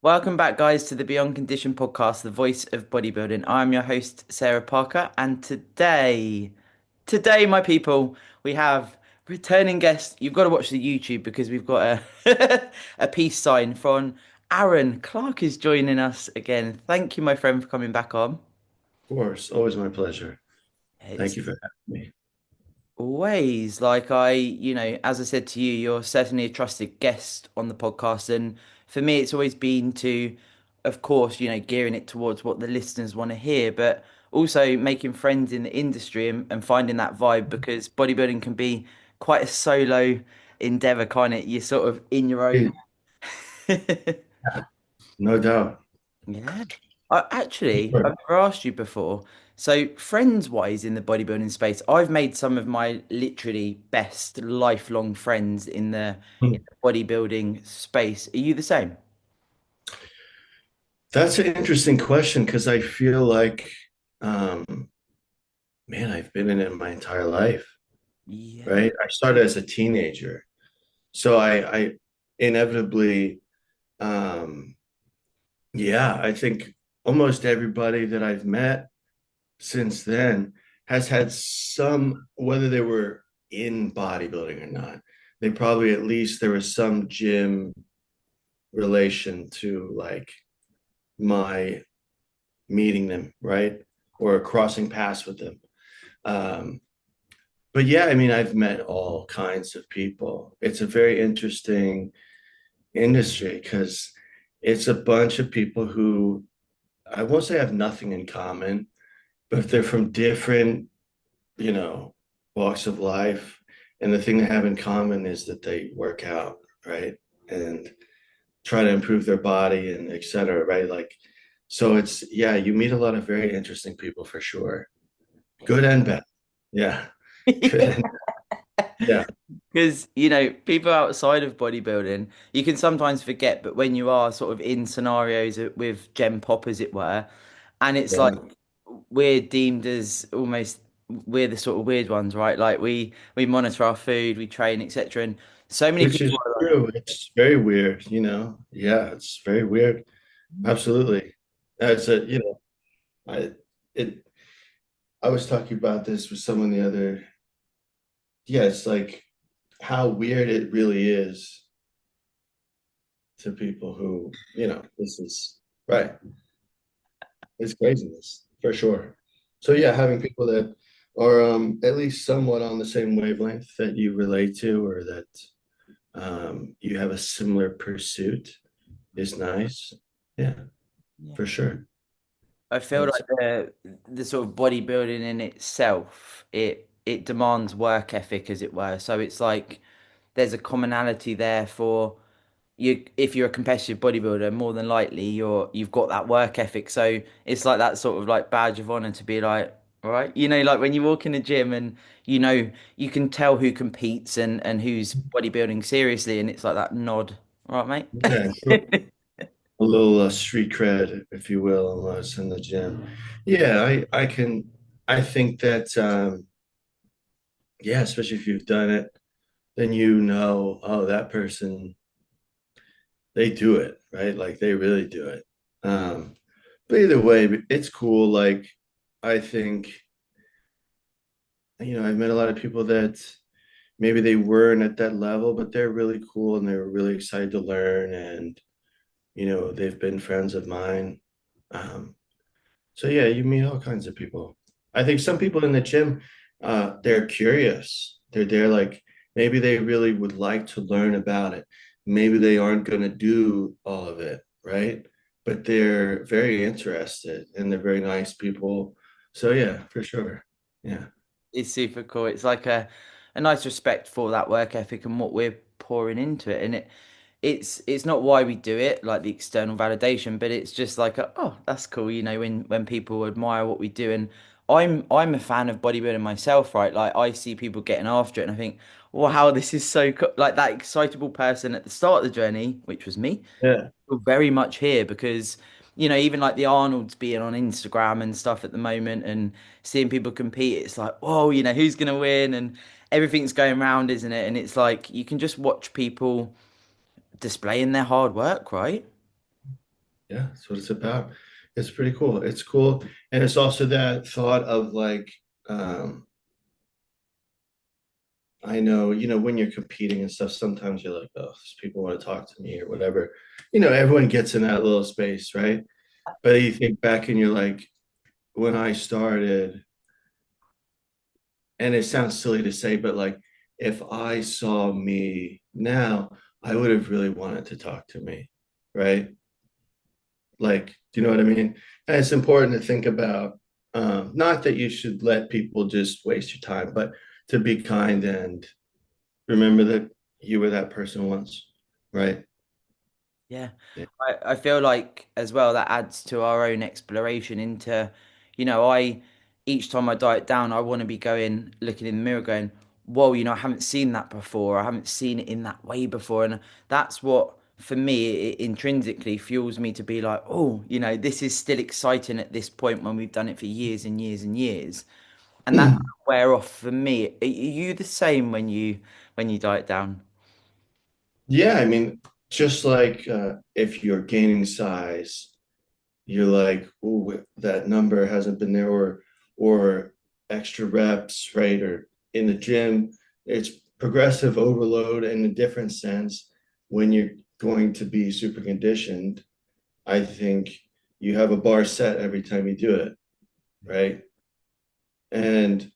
Welcome back, guys, to the Beyond Condition podcast, the voice of bodybuilding. I'm your host, Sarah Parker, and today, my people, we have returning guest. You've got to watch the YouTube because we've got a a peace sign from Aaron Clark is joining us again. Thank you, my friend, for coming back on. Of course, always my pleasure. Thank It's you for having me. always like as I said to you, you're certainly a trusted guest on the podcast. And for me, it's always been to, of course, gearing it towards what the listeners want to hear, but also making friends in the industry and finding that vibe because bodybuilding can be quite a solo endeavor, can't it? You're sort of in your own. Hey, no doubt. Yeah. I've never asked you before. So, friends wise in the bodybuilding space, I've made some of my literally best lifelong friends in the bodybuilding space. Are you the same? That's an interesting question because I feel like, um, man, I've been in it my entire life, Yeah. right? I started as a teenager. So I inevitably, um, yeah, I think almost everybody that I've met since then has had some, whether they were in bodybuilding or not, they probably at least there was some gym relation to like my meeting them, right? Or crossing paths with them. Um, but yeah, I mean, I've met all kinds of people. It's a very interesting industry because it's a bunch of people who I won't say have nothing in common, but if they're from different, you know, walks of life, and the thing they have in common is that they work out, right? And try to improve their body and et cetera, right? Like, so it's, yeah, you meet a lot of very interesting people for sure. Good and bad. Yeah. Good and yeah. Because, people outside of bodybuilding, you can sometimes forget, but when you are sort of in scenarios with Gen Pop, as it were, and it's like Yeah. we're deemed as almost we're the sort of weird ones, right? Like we monitor our food, we train, etc. And so many Which people is are like, true. It's very weird, you know. Yeah, it's very weird. Absolutely. That's a, you know, I it I was talking about this with someone the other, yeah, it's like how weird it really is to people who, you know, this is right. It's craziness for sure. So yeah, having people that are at least somewhat on the same wavelength that you relate to or that you have a similar pursuit is nice. Yeah, yeah. for sure. I feel That's like the sort of bodybuilding in itself, it demands work ethic, as it were. So it's like there's a commonality there for you. If you're a competitive bodybuilder, more than likely you've got that work ethic. So it's like that sort of like badge of honor to be like, all right, like when you walk in the gym and you can tell who competes and who's bodybuilding seriously, and it's like that nod, all right, yeah, mate. a little street cred, if you will, almost in the gym. Yeah, I think that yeah, especially if you've done it, then you know, oh, that person they do it, right? Like they really do it. But either way, it's cool. Like I think, you know, I've met a lot of people that maybe they weren't at that level, but they're really cool and they were really excited to learn. And, you know, they've been friends of mine. Um, so yeah, you meet all kinds of people. I think some people in the gym, they're curious. They're there like maybe they really would like to learn about it. Maybe they aren't going to do all of it, right? But they're very interested and they're very nice people. So yeah, for sure. Yeah. It's super cool. It's like a nice respect for that work ethic and what we're pouring into it. And it's not why we do it, like the external validation, but it's just like oh, that's cool, when people admire what we do. And I'm a fan of bodybuilding myself, right? Like I see people getting after it and I think, wow, this is so cool. Like that excitable person at the start of the journey, which was me, Yeah. very much here because even like the Arnold's being on Instagram and stuff at the moment and seeing people compete, it's like, whoa, who's gonna win and everything's going round, isn't it? And it's like you can just watch people displaying their hard work, right? Yeah, that's what it's about. It's pretty cool. It's cool. And it's also that thought of like, um, I know, when you're competing and stuff, sometimes you're like, oh, these people want to talk to me or whatever. Everyone gets in that little space, right? But you think back and you're like, when I started, and it sounds silly to say, but like, if I saw me now, I would have really wanted to talk to me, right? Like, do you know what I mean? And it's important to think about, not that you should let people just waste your time, but to be kind and remember that you were that person once, right? Yeah. Yeah. I feel like as well that adds to our own exploration into, I each time I diet down, I want to be going, looking in the mirror, going, whoa, I haven't seen that before. I haven't seen it in that way before. And that's what, for me, it intrinsically fuels me to be like, oh, this is still exciting at this point when we've done it for years and years and years. And that wear off for me. Are you the same when you diet down? Yeah, I mean, just like if you're gaining size, you're like, oh, that number hasn't been there, or extra reps, right? Or in the gym, it's progressive overload in a different sense. When you're going to be super conditioned, I think you have a bar set every time you do it, right? And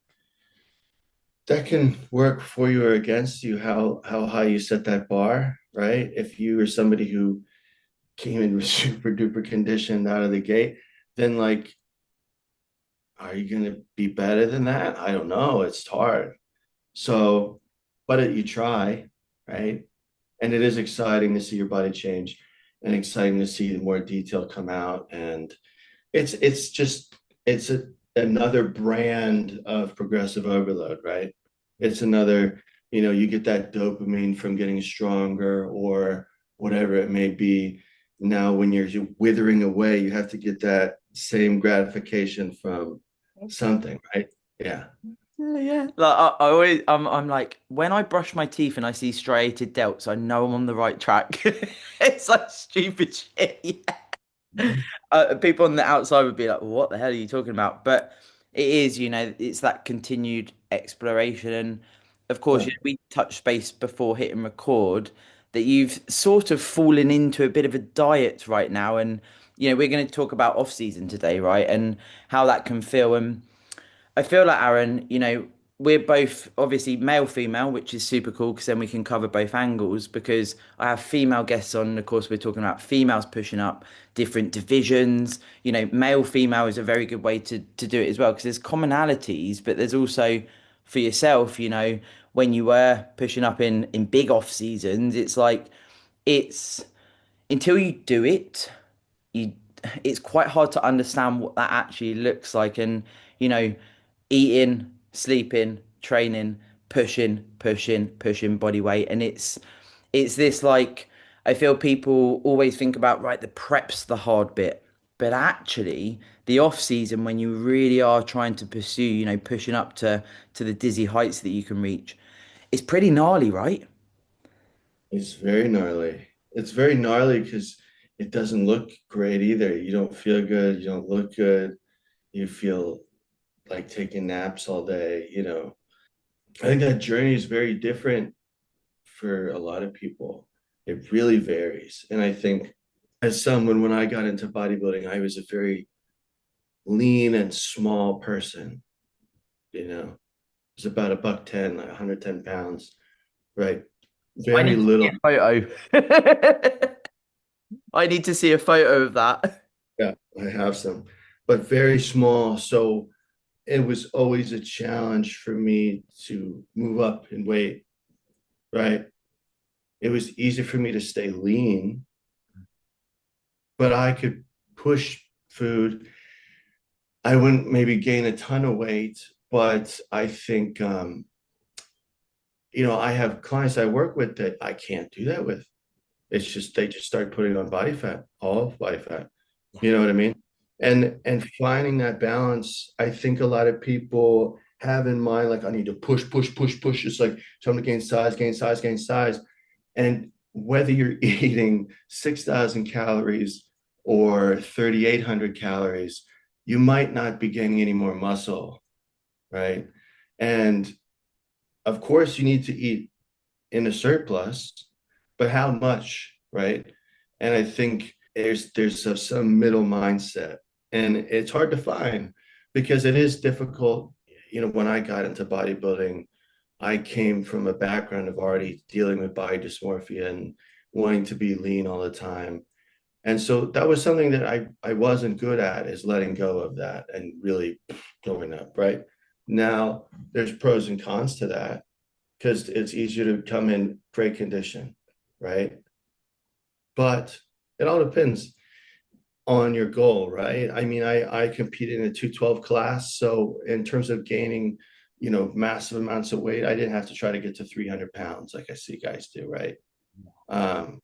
that can work for you or against you, how high you set that bar, right? If you are somebody who came in super duper conditioned out of the gate, then like, are you going to be better than that? I don't know. It's hard. So, but you try, right? And it is exciting to see your body change and exciting to see more detail come out. And it's just it's another brand of progressive overload, right? It's another, you get that dopamine from getting stronger or whatever it may be. Now, when you're withering away, you have to get that same gratification from something, right? Yeah. Yeah. Like I always, I'm like, when I brush my teeth and I see striated delts, I know I'm on the right track. It's like stupid shit. Yeah. People on the outside would be like, "What the hell are you talking about?" But it is, it's that continued exploration, and of course, Yeah. we touched base before hitting record that you've sort of fallen into a bit of a diet right now, and we're going to talk about off season today, right, and how that can feel, and I feel like Aaron, we're both obviously male, female, which is super cool because then we can cover both angles. Because I have female guests on, and of course, we're talking about females pushing up different divisions. Male, female is a very good way to do it as well because there's commonalities, but there's also for yourself, when you were pushing up in big off seasons, it's like it's until you do it you it's quite hard to understand what that actually looks like and you know eating, sleeping, training, pushing body weight, and it's this like I feel people always think about, right, the prep's the hard bit, but actually the off season when you really are trying to pursue, pushing up to the dizzy heights that you can reach, it's pretty gnarly, right? It's very gnarly. It's very gnarly because it doesn't look great either. You don't feel good. You don't look good. You feel like taking naps all day. I think that journey is very different for a lot of people. It really varies. And I think as someone, when I got into bodybuilding, I was a very lean and small person, you know. It was about a buck 10, like 110 pounds, right? I Very need to see little. a photo. I need to see a photo of that. Yeah, I have some, but very small. So it was always a challenge for me to move up in weight, right? It was easy for me to stay lean, but I could push food. I wouldn't maybe gain a ton of weight, but I think, I have clients I work with that I can't do that with. It's just they just start putting on body fat, all body fat. You know what I mean? And finding that balance, I think a lot of people have in mind, like I need to push, push, push, push. It's like trying to gain size, gain size, gain size. And whether you're eating 6,000 calories or 3,800 calories, you might not be gaining any more muscle, right? And of course, you need to eat in a surplus, but how much, right? And I think some middle mindset, and it's hard to find because it is difficult. You know, when I got into bodybuilding, I came from a background of already dealing with body dysmorphia and wanting to be lean all the time. And so that was something that I wasn't good at, is letting go of that and really going up, right? Now there's pros and cons to that because it's easier to come in great condition, right? But it all depends on your goal, right? I mean, I competed in a 212 class. So in terms of gaining, you know, massive amounts of weight, I didn't have to try to get to 300 pounds like I see guys do, right? Um,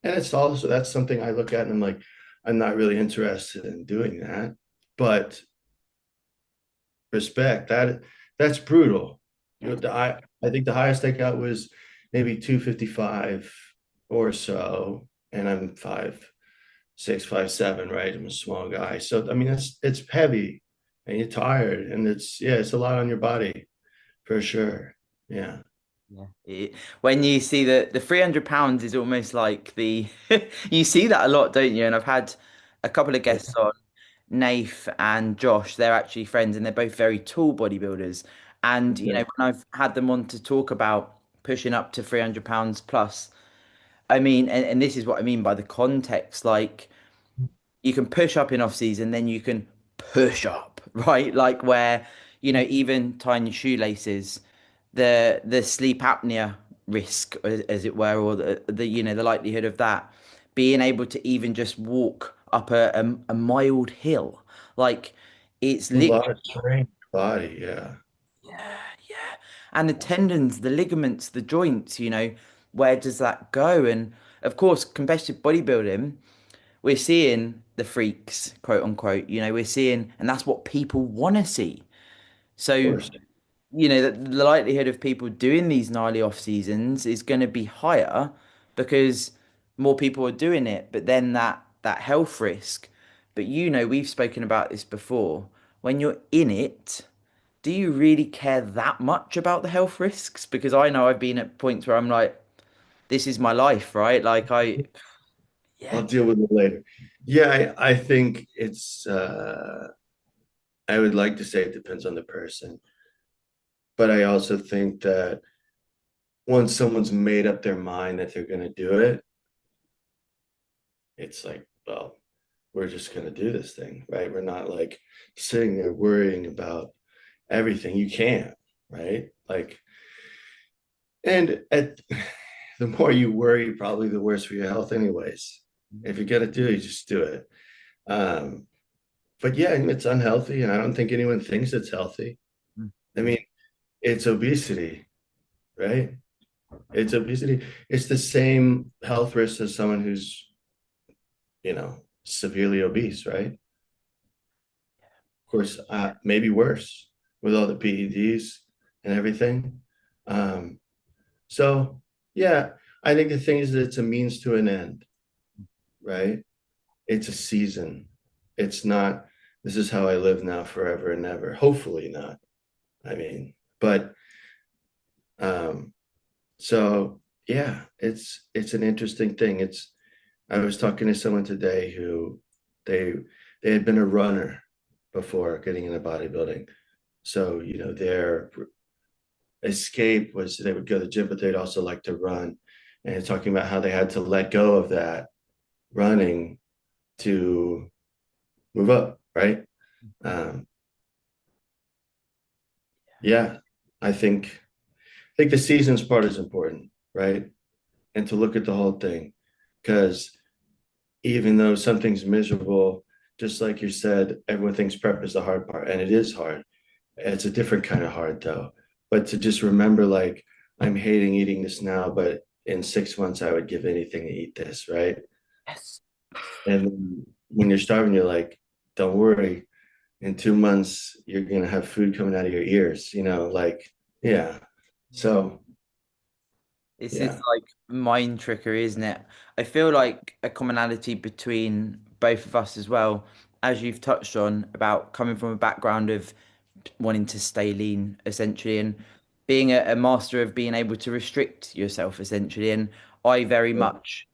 and it's also, that's something I look at and I'm like, I'm not really interested in doing that. But respect that, that's brutal. You know, I think the highest I got was maybe 255 or so, and I'm 5'6", 5'7", right? I'm a small guy. So I mean it's heavy and you're tired and it's, yeah, it's a lot on your body for sure. Yeah. Yeah. When you see the 300 pounds is almost like the you see that a lot, don't you? And I've had a couple of guests on, Nath and Josh. They're actually friends and they're both very tall bodybuilders. And you know, Okay. when I've had them on to talk about pushing up to 300 pounds plus, I mean, and this is what I mean by the context, like you can push up in off season, then you can push up, right? Like where, you know, even tying your shoelaces, the sleep apnea risk, as it were, or the you know the likelihood of that, being able to even just walk up a mild hill, like it's A literally lot of strain body, yeah. yeah, yeah. And the tendons, the ligaments, the joints, you know, where does that go? And of course, competitive bodybuilding, we're seeing the freaks, quote unquote, you know, we're seeing, and that's what people want to see. So, Of course. you know, the likelihood of people doing these gnarly off seasons is going to be higher because more people are doing it. But then that health risk. But you know, we've spoken about this before. When you're in it, do you really care that much about the health risks? Because I know I've been at points where I'm like, this is my life, right? Yeah. I'll deal with it later. Yeah, I think it's I would like to say it depends on the person, but I also think that once someone's made up their mind that they're going to do it, it's like, well, we're just going to do this thing, right? We're not like sitting there worrying about everything. You can't, right? Like, and the more you worry, probably the worse for your health, anyways. If you got to do it, you just do it. Um, but yeah, it's unhealthy, and I don't think anyone thinks it's healthy. I mean, it's obesity, right? It's obesity. It's the same health risk as someone who's, you know, severely obese, right? Of course, maybe worse with all the PEDs and everything. Um, so yeah, I think the thing is that it's a means to an end, right? It's a season. It's not, this is how I live now forever and ever. Hopefully not. I mean, but um, so yeah, it's an interesting thing. It's I was talking to someone today who they they had been a runner before getting into bodybuilding. So, you know, their escape was they would go to the gym, but they'd also like to run. And talking about how they had to let go of that running to move up, right? Um, yeah, I think the seasons part is important, right? And to look at the whole thing. Because even though something's miserable, just like you said, everyone thinks prep is the hard part, and it is hard. It's a different kind of hard though. But to just remember, like, I'm hating eating this now, but in 6 months I would give anything to eat this, right? Yes. And when you're starving, you're like, don't worry, in 2 months you're gonna have food coming out of your ears, you know, like, yeah. So It's this yeah. like mind trickery, isn't it? I feel like a commonality between both of us as well, as you've touched on about coming from a background of wanting to stay lean essentially and being a master of being able to restrict yourself essentially. And I very much,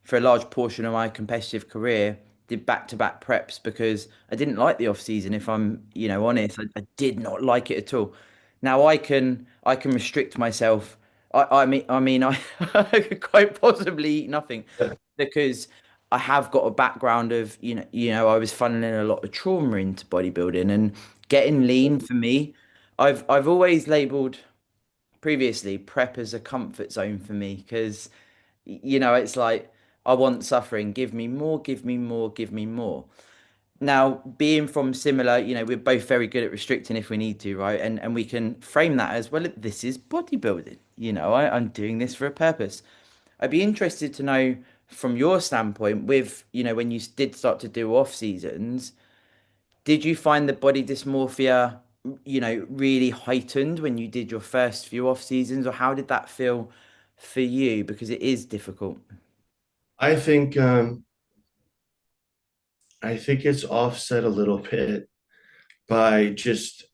for a large portion of my competitive career, did back-to-back preps because I didn't like the off season. If I'm, honest, I did not like it at all. Now I can restrict myself. I I could quite possibly eat nothing because I have got a background of, I was funneling a lot of trauma into bodybuilding and getting lean for me. I've always labeled previously prep as a comfort zone for me because, it's like I want suffering. Give me more, give me more, give me more. Now, being from similar, we're both very good at restricting if we need to, right? And we can frame that as well. This is bodybuilding. I'm doing this for a purpose. I'd be interested to know from your standpoint, with, when you did start to do off seasons, did you find the body dysmorphia, really heightened when you did your first few off seasons, or how did that feel for you? Because it is difficult. I think I think it's offset a little bit by just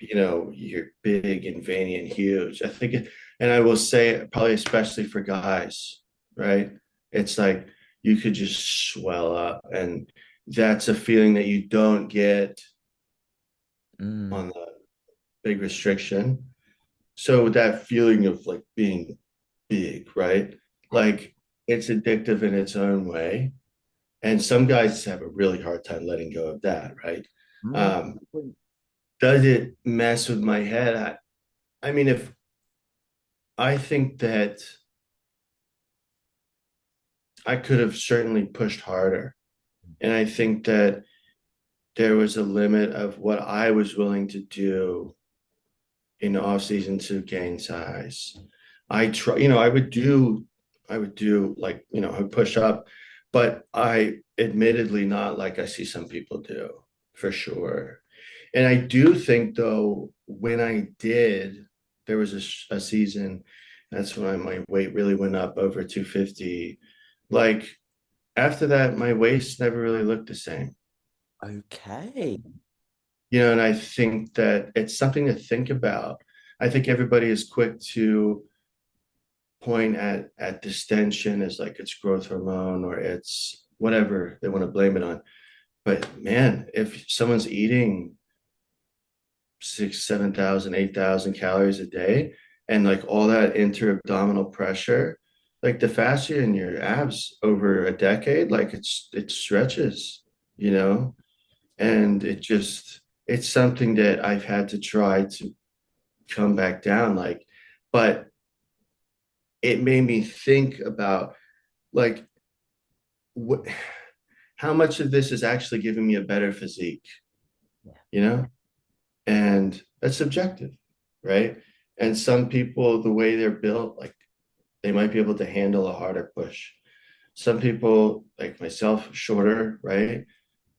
you're big and veiny and huge. I think and I will say probably especially for guys, right? It's like you could just swell up, and that's a feeling that you don't get Mm, on the big restriction. So that feeling of like being big, right? Like it's addictive in its own way. And some guys have a really hard time letting go of that, right? mm. Um, does it mess with my head? I mean, if I think that I could have certainly pushed harder. And I think that there was a limit of what I was willing to do in the off season to gain size. I would do like, I would push up, but I admittedly not like I see some people do for sure. And I do think though, when I did, there was a season, that's when my weight really went up over 250. Like after that, my waist never really looked the same. Okay. And I think that it's something to think about. I think everybody is quick to point at distension as like it's growth hormone or it's whatever they want to blame it on. But man, if someone's eating 6, 7,000, 8,000 calories a day and like all that inter-abdominal pressure, like the fascia in your abs over a decade, like it stretches, you know, and it's something that I've had to try to come back down. Like, but it made me think about like what how much of this is actually giving me a better physique, you know? And that's subjective, right? And some people, the way they're built, like they might be able to handle a harder push. Some people, like myself, shorter, right?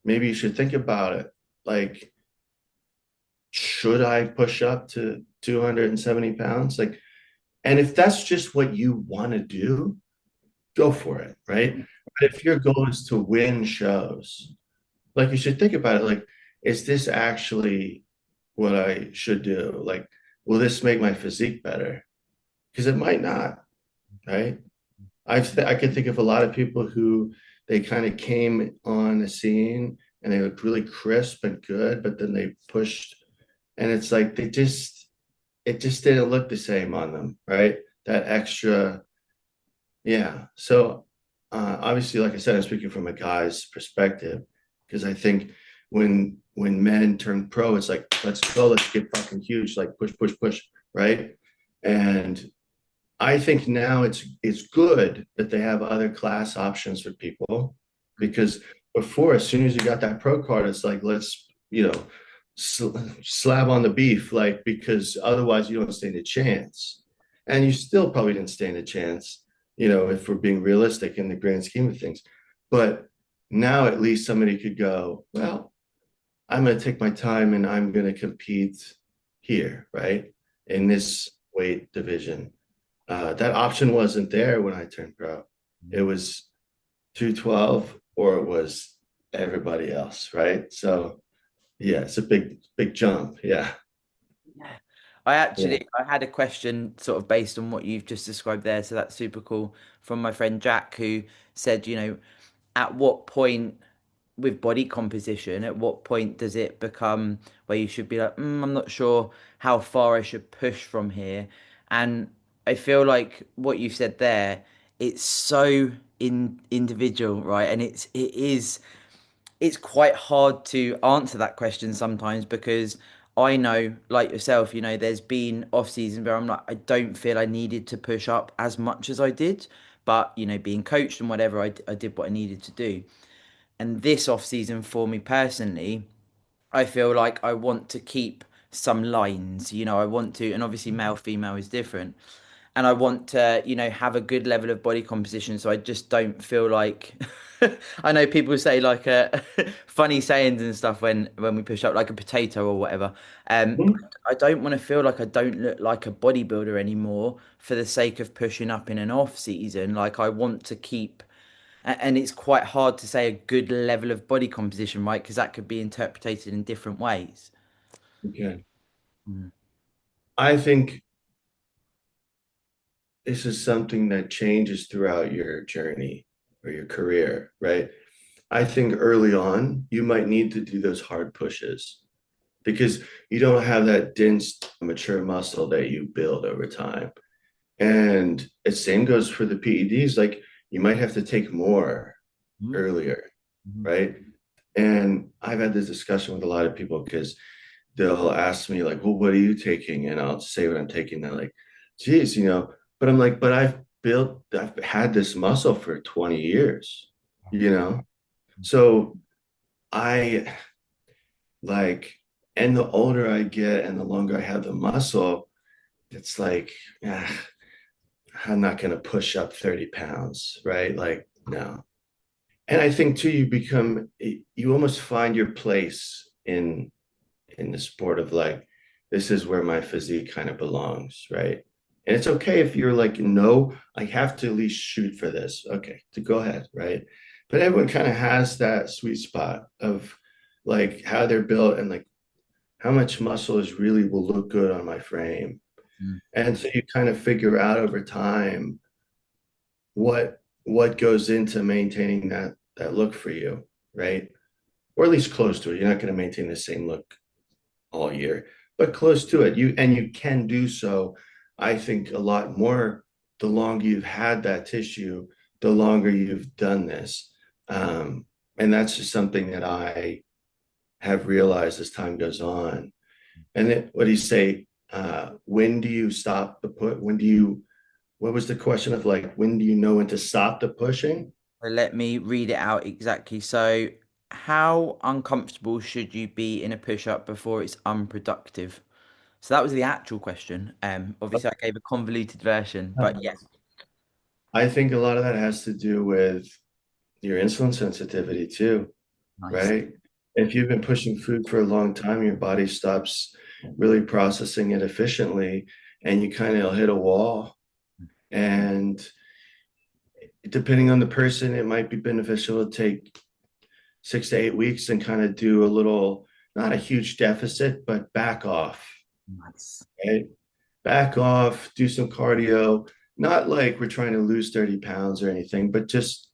Maybe you should think about it. Like, should I push up to 270 pounds? Like, and if that's just what you want to do, go for it, right? But if your goal is to win shows, like you should think about it, like, is this actually what I should do? Like, will this make my physique better? Because it might not, right? I could think of a lot of people who they kind of came on the scene and they looked really crisp and good, but then they pushed, and it's like it just didn't look the same on them, right? That extra, yeah. So obviously, like I said, I'm speaking from a guy's perspective because I think when men turn pro, it's like let's go, let's get fucking huge, like push, push, push, right? And I think now it's good that they have other class options for people because before, as soon as you got that pro card, it's like let's slab on the beef, like because otherwise you don't stand a chance, and you still probably didn't stand a chance, if we're being realistic in the grand scheme of things. But now at least somebody could go, well, I'm going to take my time and I'm going to compete here, right? In this weight division. That option wasn't there when I turned pro. It was 212 or it was everybody else, right? So yeah, it's a big jump. Yeah. Yeah. Yeah. I had a question sort of based on what you've just described there, so that's super cool from my friend Jack who said, at what point with body composition, at what point does it become where you should be like, I'm not sure how far I should push from here? And I feel like what you said there, it's so individual, right? And it's quite hard to answer that question sometimes because I know, like yourself, there's been off seasons where I'm like, I don't feel I needed to push up as much as I did, but being coached and whatever, I did what I needed to do. And this off season for me personally, I feel like I want to keep some lines, I want to, and obviously male, female is different. And I want to, have a good level of body composition. So I just don't feel like I know people say like funny sayings and stuff when we push up like a potato or whatever. But Mhm. I don't want to feel like I don't look like a bodybuilder anymore for the sake of pushing up in an off season. Like I want to keep and it's quite hard to say a good level of body composition, right? Because that could be interpreted in different ways. Okay. Mm. I think this is something that changes throughout your journey or your career, right? I think early on, you might need to do those hard pushes because you don't have that dense, mature muscle that you build over time. And the same goes for the PEDs. Like you might have to take more Mhm. earlier, Mhm. right? And I've had this discussion with a lot of people because they'll ask me like, well, what are you taking? And I'll say what I'm taking. They're like, geez, but I'm like, but I've had this muscle for 20 years, you know? So I like, and the older I get and the longer I have the muscle, it's like, I'm not going to push up 30 pounds, right? Like, no. And I think too, you almost find your place in the sport of like, this is where my physique kind of belongs, right? And it's okay if you're like, no, I have to at least shoot for this. Okay, to go ahead, right? But everyone kind of has that sweet spot of like how they're built and like how much muscle is really will look good on my frame. Mm. And so you kind of figure out over time what goes into maintaining that look for you, right? Or at least close to it. You're not going to maintain the same look all year, but close to it. You can do so, I think, a lot more the longer you've had that tissue, the longer you've done this. Um, and that's just something that I have realized as time goes on. And then what do you say? When do you stop the put? What was the question of like, when do you know when to stop the pushing? So let me read it out exactly. So, how uncomfortable should you be in a push-up before it's unproductive? So that was the actual question. Obviously I gave a convoluted version, but yeah, I think a lot of that has to do with your insulin sensitivity too, nice. right? If you've been pushing food for a long time, your body stops really processing it efficiently and you kind of hit a wall. And depending on the person, it might be beneficial to take 6 to 8 weeks and kind of do a little, not a huge deficit, but back off, Nice. right? Back off, do some cardio, not like we're trying to lose 30 pounds or anything, but just,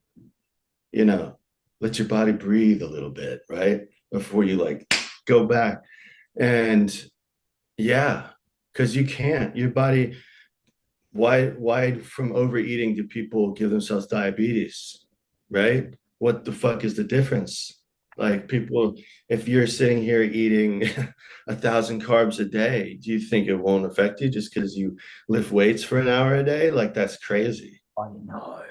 you know, let your body breathe a little bit, right? Before you like go back. And yeah, because you can't, your body, why from overeating do people give themselves diabetes, right? What the fuck is the difference? Like people, if you're sitting here eating 1,000 carbs a day, do you think it won't affect you just because you lift weights for an hour a day? Like that's crazy. I know.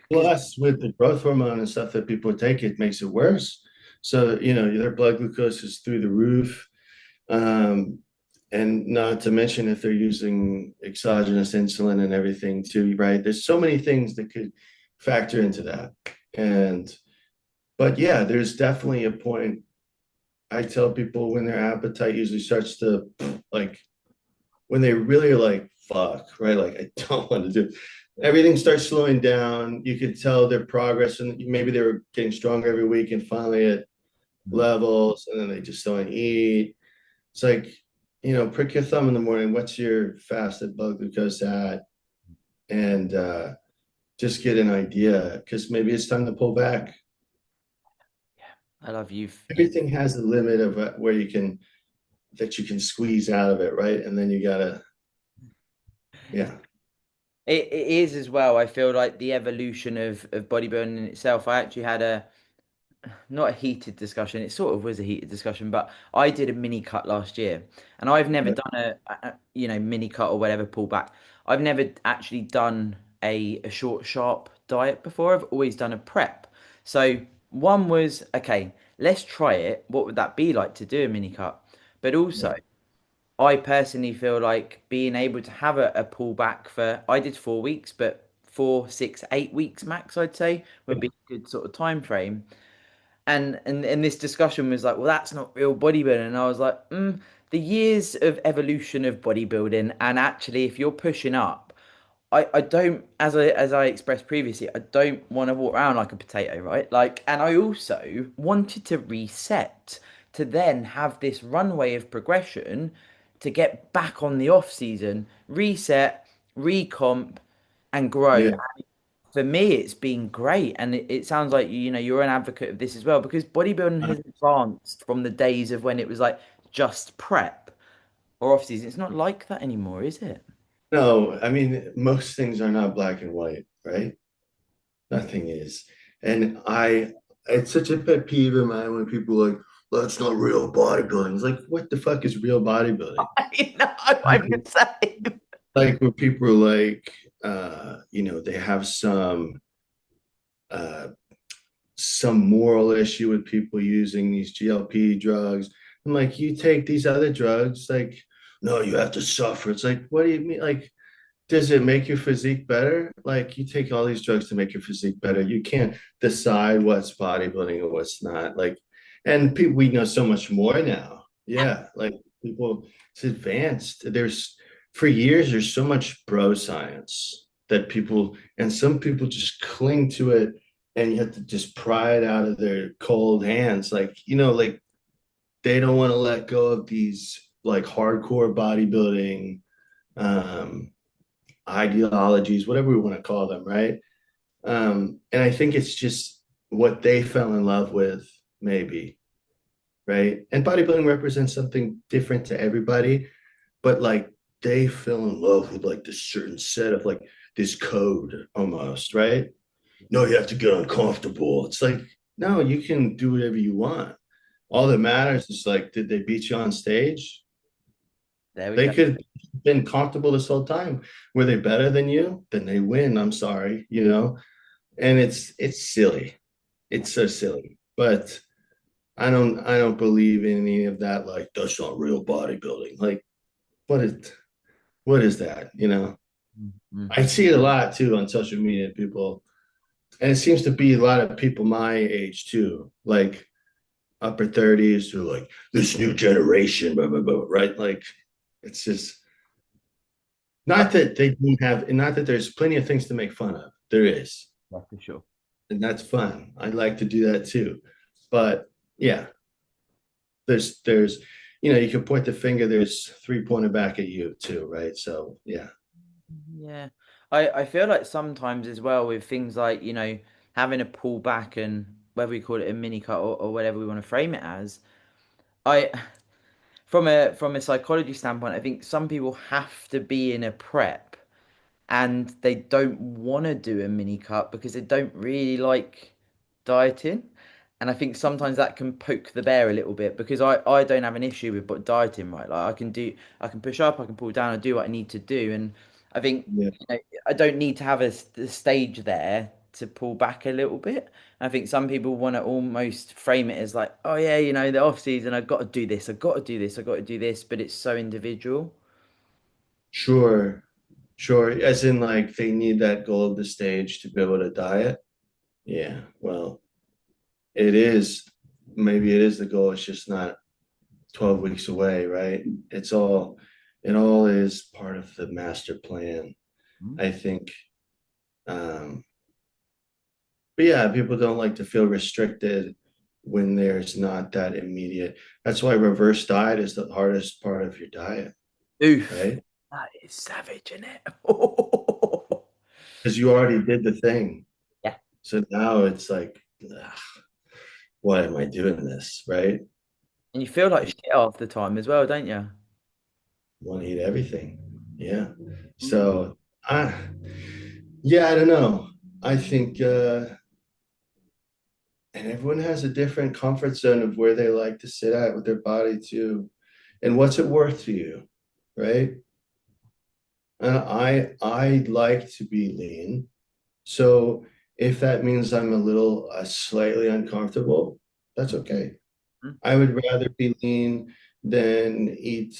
Because Plus, with the growth hormone and stuff that people take, it makes it worse. So, their blood glucose is through the roof. Um, and not to mention if they're using exogenous insulin and everything too, right? There's so many things that could factor into that. But yeah, there's definitely a point. I tell people when their appetite usually starts to like when they really are like, fuck, right? Like I don't want to do. everything starts slowing down. You could tell their progress, and maybe they were getting stronger every week, and finally at Mm. levels, and then they just don't eat. It's like, prick your thumb in the morning. What's your fasted blood glucose at? And just get an idea, because maybe it's time to pull back. I love you've Everything has a limit of where you can that you can squeeze out of it, right? And then you gotta, yeah, it is as well. I feel like the evolution of bodybuilding in itself. I actually had a not a heated discussion. It sort of was a heated discussion, but I did a mini cut last year, and I've never okay, done a mini cut or whatever pullback. I've never actually done a short sharp diet before. I've always done a prep. So one was okay. Let's try it. What would that be like to do a mini cut? But also, yeah, I personally feel like being able to have a pullback for I did 4 weeks, but 4, 6, 8 weeks max, I'd say would be a good sort of time frame. And this discussion was like, well, that's not real bodybuilding. And I was like, the years of evolution of bodybuilding, and actually, if you're pushing up, I don't, as I expressed previously, I don't want to walk around like a potato, right? Like, and I also wanted to reset to then have this runway of progression to get back on the off season, reset, recomp, and grow. yeah. For me, it's been great, and it sounds like you're an advocate of this as well because bodybuilding has advanced from the days of when it was like just prep or off season. It's not like that anymore, is it? No, I mean, most things are not black and white, right? Nothing is. And it's such a pet peeve of mine when people are like, that's not real bodybuilding. It's like, what the fuck is real bodybuilding? I know, I'm the same. Like when people are like, they have uh, some moral issue with people using these GLP drugs. I'm like, you take these other drugs, like, no, you have to suffer. It's like, what do you mean? Like, does it make your physique better? Like, you take all these drugs to make your physique better. You can't decide what's bodybuilding and what's not. Like, and people, we know so much more now. Yeah, like people, it's advanced. For years, there's so much bro science that people, and some people just cling to it, and you have to just pry it out of their cold hands. Like, like they don't want to let go of these like hardcore bodybuilding um ideologies, whatever we want to call them, right? And I think it's just what they fell in love with, maybe, right? And bodybuilding represents something different to everybody, but like they fell in love with like this certain set of like this code almost, right? No, you have to get uncomfortable. It's like, no, you can do whatever you want. All that matters is like, did they beat you on stage? There we They go. could have been comfortable this whole time. Were they better than you? Then they win. I'm sorry, And it's silly. It's so silly. But I don't believe in any of that. Like that's not real bodybuilding. Like what is what is that? Mhm. I see it a lot too on social media. People, and it seems to be a lot of people my age too, like upper 30s who are like this new generation, blah, blah, blah, right? Like it's just Uh, not that they don't have, and not that there's plenty of things to make fun of. There is, yeah, for sure. and that's fun. I like to do that too. But yeah, there's you can point the finger, there's three pointed back at you too, right? So yeah. Yeah. I feel like sometimes as well with things like, having a pull back and whether we call it a mini cut or whatever we want to frame it as, I from a psychology standpoint, I think some people have to be in a prep and they don't want to do a mini cut because they don't really like dieting. And I think sometimes that can poke the bear a little bit because I don't have an issue with dieting, right? Like I can push up, I can pull down, I do what I need to do. And I think, Yeah. I don't need to have a stage there to pull back a little bit. I think some people want to almost frame it as like, oh yeah, the off season, I've got to do this, I've got to do this, I've got to do this, but it's so individual. Sure. Sure. As in like they need that goal of the stage to be able to diet. Yeah. Well, it is, maybe it is the goal. It's just not 12 weeks away, right? It all is part of the master plan, I think. Um, but yeah, people don't like to feel restricted when there's not that immediate. That's why reverse diet is the hardest part of your diet, Oof. right? That is savage, isn't it? Because you already did the thing. Yeah. So now it's like, ugh, why am I doing this, right? And you feel like I shit half the time as well, don't you? want to eat everything. Yeah. Mm. So I yeah, I don't know. I think and everyone has a different comfort zone of where they like to sit at with their body too. And what's it worth to you, right? I like to be lean. So if that means I'm a little slightly uncomfortable, that's okay. Mm. I would rather be lean than eat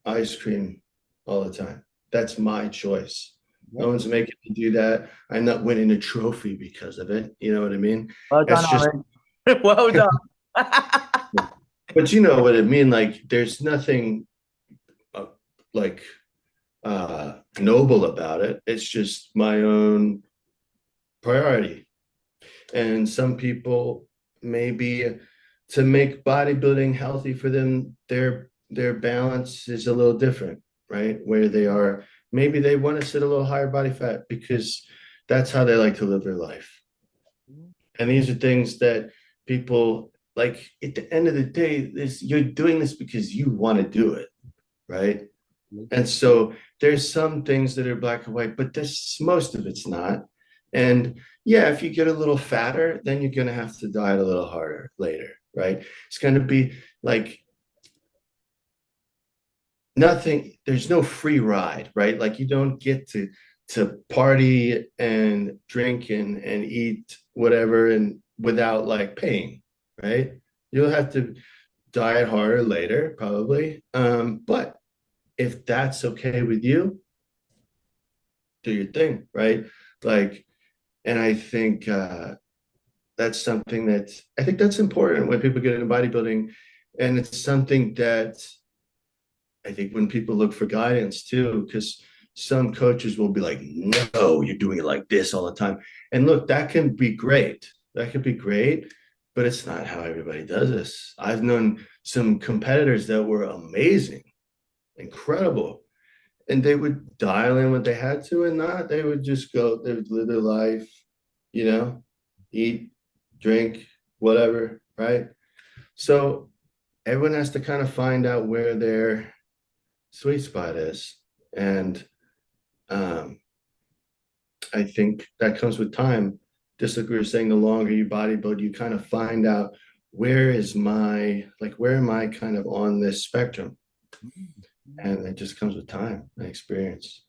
ice cream all the time. That's my choice. No Yeah. one's making me do that. I'm not winning a trophy because of it. You know what I mean? Well done, That's just, Aaron. Well done. but you know what I mean? Like, there's nothing uh, like noble about it. It's just my own priority. And some people maybe to make bodybuilding healthy for them, their balance is a little different, right? Where they are, maybe they want to sit a little higher body fat because that's how they like to live their life. And these are things that people like at the end of the day, this you're doing this because you want to do it, right? And so there's some things that are black and white, but this most of it's not. And yeah, if you get a little fatter, then you're gonna have to diet a little harder later, right? It's gonna be like nothing, there's no free ride, right? Like you don't get to party and drink and eat whatever and without like paying, right? You'll have to diet harder later, probably. But if that's okay with you, do your thing, right? Like, and I think that's something that I think that's important when people get into bodybuilding, and it's something that I think when people look for guidance too, because some coaches will be like, "No, you're doing it like this all the time," and look, that can be great. That could be great, but it's not how everybody does this. I've known some competitors that were amazing, incredible, and they would dial in what they had to and not. They would just go, they would live their life, you know, eat, drink, whatever, right? So everyone has to kind of find out where their sweet spot is. And um, I think that comes with time. Just like we were saying, the longer you bodybuild, you kind of find out where is my, like, where am I kind of on this spectrum? And it just comes with time and experience.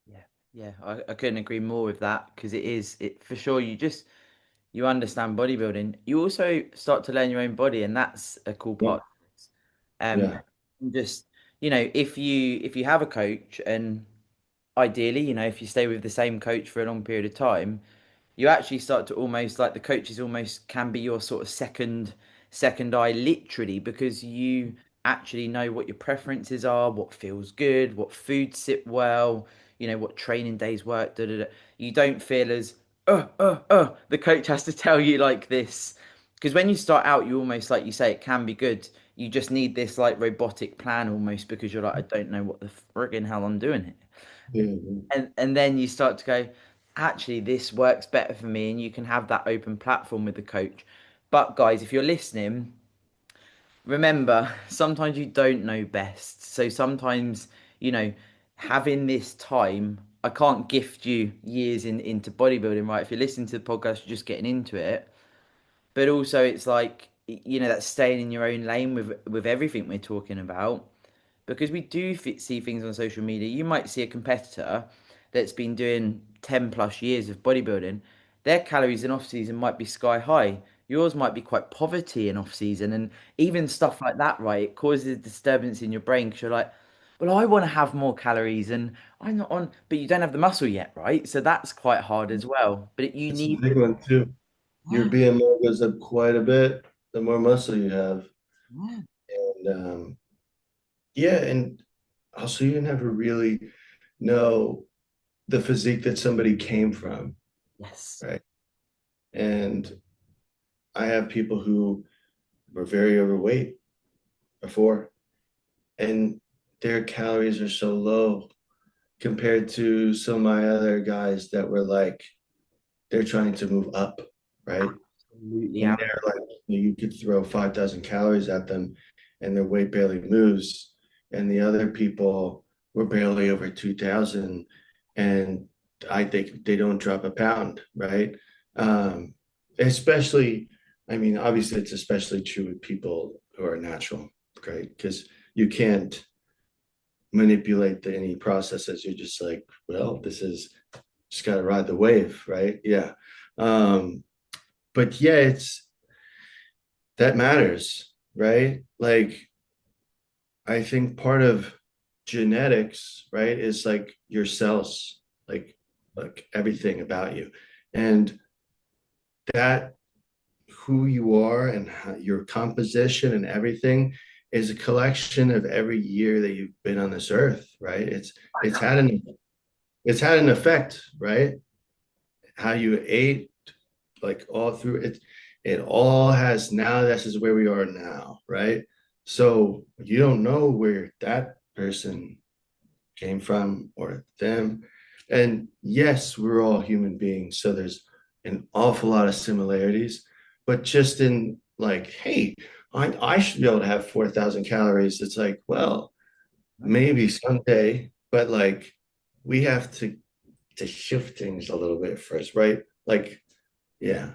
Yeah, yeah, I couldn't agree more with that because it is it for sure. You understand bodybuilding. You also start to learn your own body, and that's a cool Yeah. part. Yeah. And just if you have a coach, and ideally, if you stay with the same coach for a long period of time, you actually start to almost like the coaches almost can be your sort of second eye literally because you actually know what your preferences are, what feels good, what foods sit well, what training days work, da, da, da. You don't feel as the coach has to tell you like this because when you start out you almost like you say it can be good, you just need this like robotic plan almost because you're like I don't know what the friggin' hell I'm doing here, Yeah. and then you start to go actually this works better for me and you can have that open platform with the coach. But guys, if you're listening, remember sometimes you don't know best, so sometimes you know having this time, I can't gift you years into bodybuilding, right? If you're listening to the podcast you're just getting into it, but also it's like that's staying in your own lane with everything we're talking about because we do see things on social media. You might see a competitor that's been doing 10 plus years of bodybuilding. Their calories in off season might be sky high. Yours might be quite poverty in off season, and even stuff like that, right? It causes a disturbance in your brain because you're like, well, I want to have more calories, and I'm not on, but you don't have the muscle yet, right? So that's quite hard as well. But you It's a need, big one too. Your yeah, BMI goes up quite a bit the more muscle you have. yeah, And yeah, and also you never really know. the physique that somebody came from, Yes. right? And I have people who were very overweight before, and their calories are so low compared to some of my other guys that were like, they're trying to move up, right? Absolutely, And Aaron. they're like, you could throw 5,000 calories at them and their weight barely moves. And the other people were barely over 2,000. And I think they don't drop a pound, right? Um, especially, I mean, obviously, it's especially true with people who are natural, right? Because you can't manipulate any processes. You're just like, well, this is just got to ride the wave, right? Yeah. But yeah, it's that matters, right? Like, I think part of genetics, right, is like your cells, like everything about you. And that who you are and how, your composition and everything is a collection of every year that you've been on this earth, right? It's had an it's had an effect, right? How you ate, like all through it, it all has now. This is where we are now, right? So you don't know where that person came from or them. And yes, we're all human beings, so there's an awful lot of similarities, but just in like, hey, I should be able to have 4,000 calories. It's like, well, maybe someday, but like we have to shift things a little bit first, right? Like, yeah,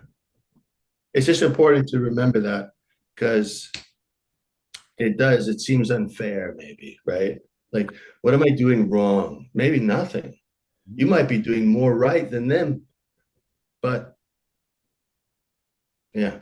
it's just important to remember that because it seems unfair, maybe, right? Like, what am I doing wrong? Maybe nothing. You might be doing more right than them, but yeah.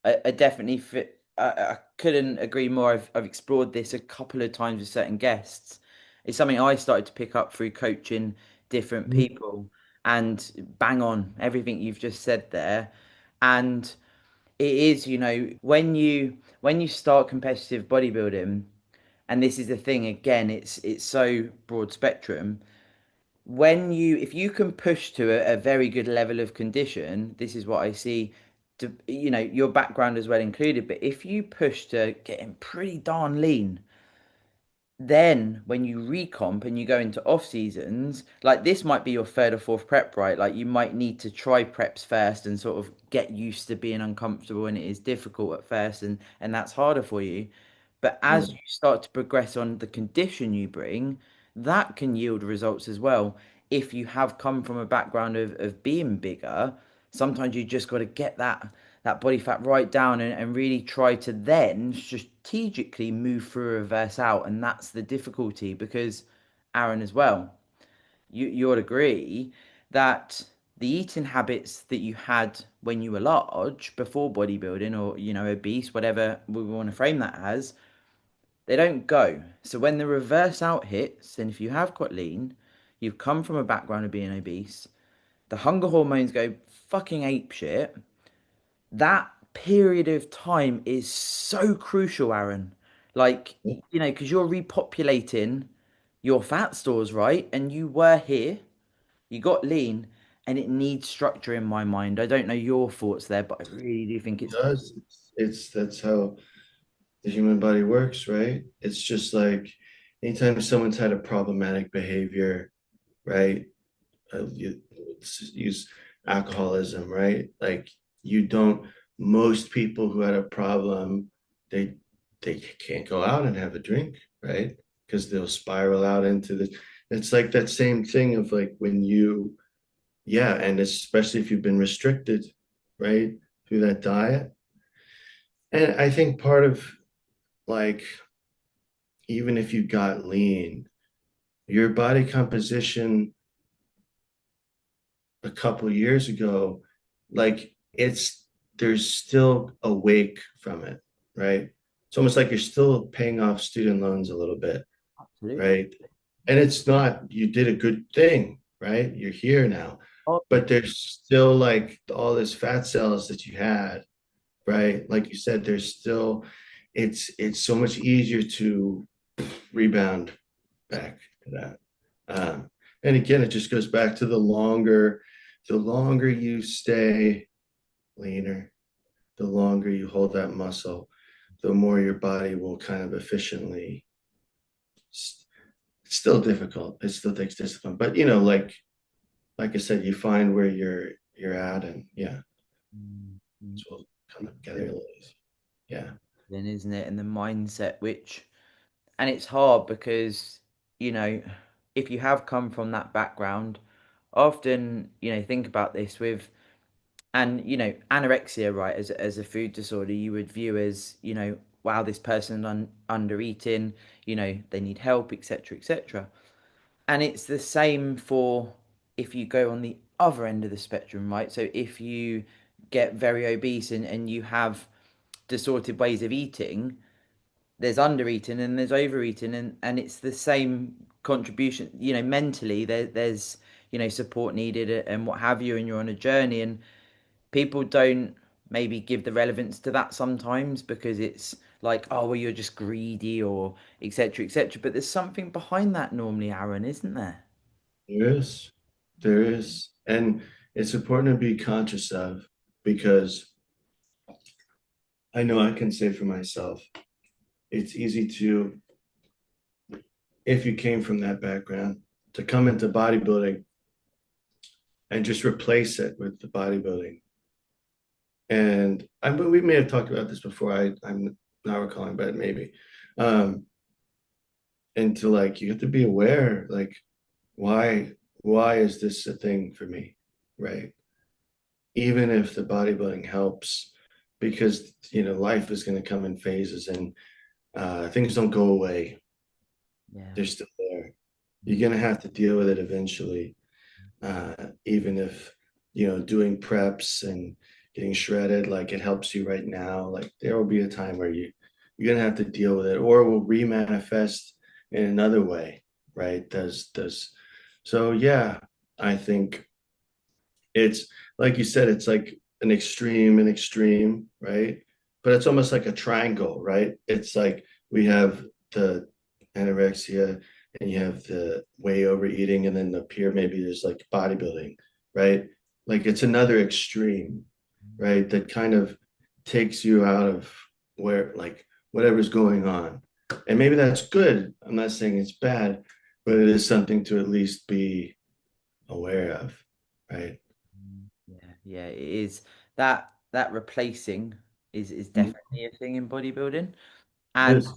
I definitely fit. I couldn't agree more. I've explored this a couple of times with certain guests. It's something I started to pick up through coaching different people, and bang on everything you've just said there. And it is, when you start competitive bodybuilding, and this is the thing again, it's so broad spectrum. If you can push to a very good level of condition, this is what I see, to your background as well included, but if you push to getting pretty darn lean, then when you recomp and you go into off seasons, like this might be your third or fourth prep, right? Like you might need to try preps first and sort of get used to being uncomfortable, and it is difficult at first, and that's harder for you. But as Mm. you start to progress on the condition you bring, that can yield results as well. If you have come from a background of being bigger, sometimes you just got to get that body fat right down, and really try to then strategically move through a reverse out. And that's the difficulty because, Aaron, as well, you'd agree that the eating habits that you had when you were large before bodybuilding, or obese, whatever we want to frame that as, they don't go. So when the reverse out hits, and if you have got lean, you've come from a background of being obese, the hunger hormones go fucking ape shit. That period of time is so crucial, Aaron. Like, because you're repopulating your fat stores, right? And you were here, you got lean, and it needs structure in my mind. I don't know your thoughts there, but I really do think It it's does. It's that's how the human body works, right? It's just like anytime someone's had a problematic behavior, right? You use alcoholism, right? Like you don't. Most people who had a problem, they they can't go out and have a drink, right? Because they'll spiral out into the. It's like that same thing of like when you, yeah, and especially if you've been restricted, right, through that diet. And I think part of like even if you got lean, your body composition a couple years ago, like it's there's still a wake from it, right? It's almost like you're still paying off student loans a little bit, absolutely. right? And it's not, you did a good thing, right? You're here now, but there's still like all this fat cells that you had, right? Like you said, there's still, it's so much easier to rebound back to that. And again, it just goes back to the longer you stay leaner, the longer you hold that muscle, the more your body will kind of efficiently. It's still difficult. It still takes discipline, but like I said, you find where you're at, and yeah, Mm. it's all come together a little easy. Yeah. Then, isn't it? And the mindset, which, and it's hard because, you know, if you have come from that background, often, think about this with, and, anorexia, right, as a food disorder, you would view as, wow, this person under eating, they need help, etc., etc. And it's the same for if you go on the other end of the spectrum, right? So if you get very obese and you have distorted ways of eating, there's under eating and there's overeating, and it's the same contribution, mentally there's support needed and what have you, and you're on a journey, and people don't maybe give the relevance to that sometimes because it's like, oh well, you're just greedy or etc etc, but there's something behind that normally, Aaron, isn't there? There is. There is. And it's important to be conscious of because I know I can say for myself, it's easy to, if you came from that background, to come into bodybuilding and just replace it with the bodybuilding. And we may have talked about this before. I'm not recalling, but maybe. Um, and to like, you have to be aware, like, why, why is this a thing for me? Right. Even if the bodybuilding helps, because life is going to come in phases, and things don't go away. Yeah. They're still there. You're going to have to deal with it eventually, even if doing preps and getting shredded, like it helps you right now. Like there will be a time where you're going to have to deal with it, or it will remanifest in another way, right? Does so yeah, I think it's like you said, it's like an extreme, right? But it's almost like a triangle, right? It's like we have the anorexia, and you have the way overeating, and then up here maybe there's like bodybuilding, right? Like it's another extreme, right? That kind of takes you out of where like whatever's going on. And maybe that's good. I'm not saying it's bad, but it is something to at least be aware of, right? Yeah, yeah, it is. That replacing is definitely a thing in bodybuilding. And Yes.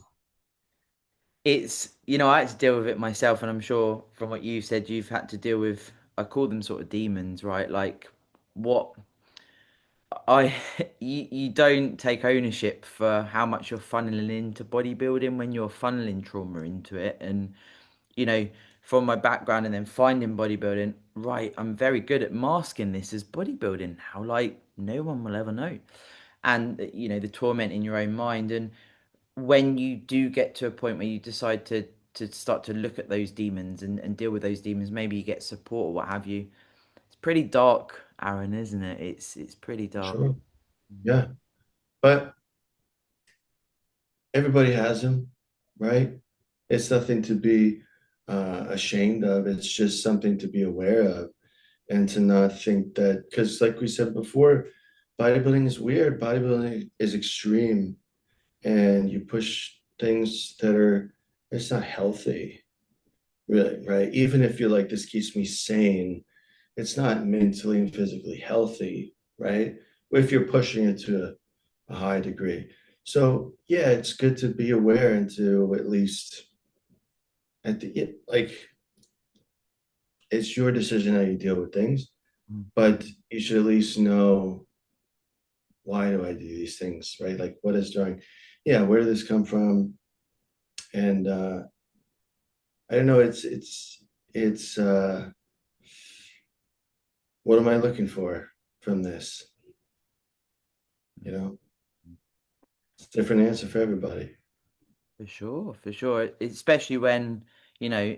it's, I had to deal with it myself, and I'm sure from what you said, you've had to deal with, I call them sort of demons, right? Like what I you don't take ownership for how much you're funneling into bodybuilding when you're funneling trauma into it. And you know, from my background and then finding bodybuilding, right, I'm very good at masking this as bodybuilding now, like no one will ever know. And the torment in your own mind. And when you do get to a point where you decide to start to look at those demons and deal with those demons, maybe you get support or what have you. It's pretty dark, Aaron, isn't it? It's pretty dark. Sure. Yeah. But everybody has them, right? It's nothing to be ashamed of. It's just something to be aware of, and to not think that, because, like we said before, bodybuilding is weird. Bodybuilding is extreme, and you push things that are, it's not healthy, really, right? Even if you're like, this keeps me sane, it's not mentally and physically healthy, right? If you're pushing it to a high degree. So yeah, it's good to be aware and to at least like it's your decision how you deal with things, but you should at least know, why do I do these things, right? Like what is drawing, yeah, where did this come from? And I don't know, it's what am I looking for from this? You know, it's a different answer for everybody. For sure, for sure. Especially when, you know,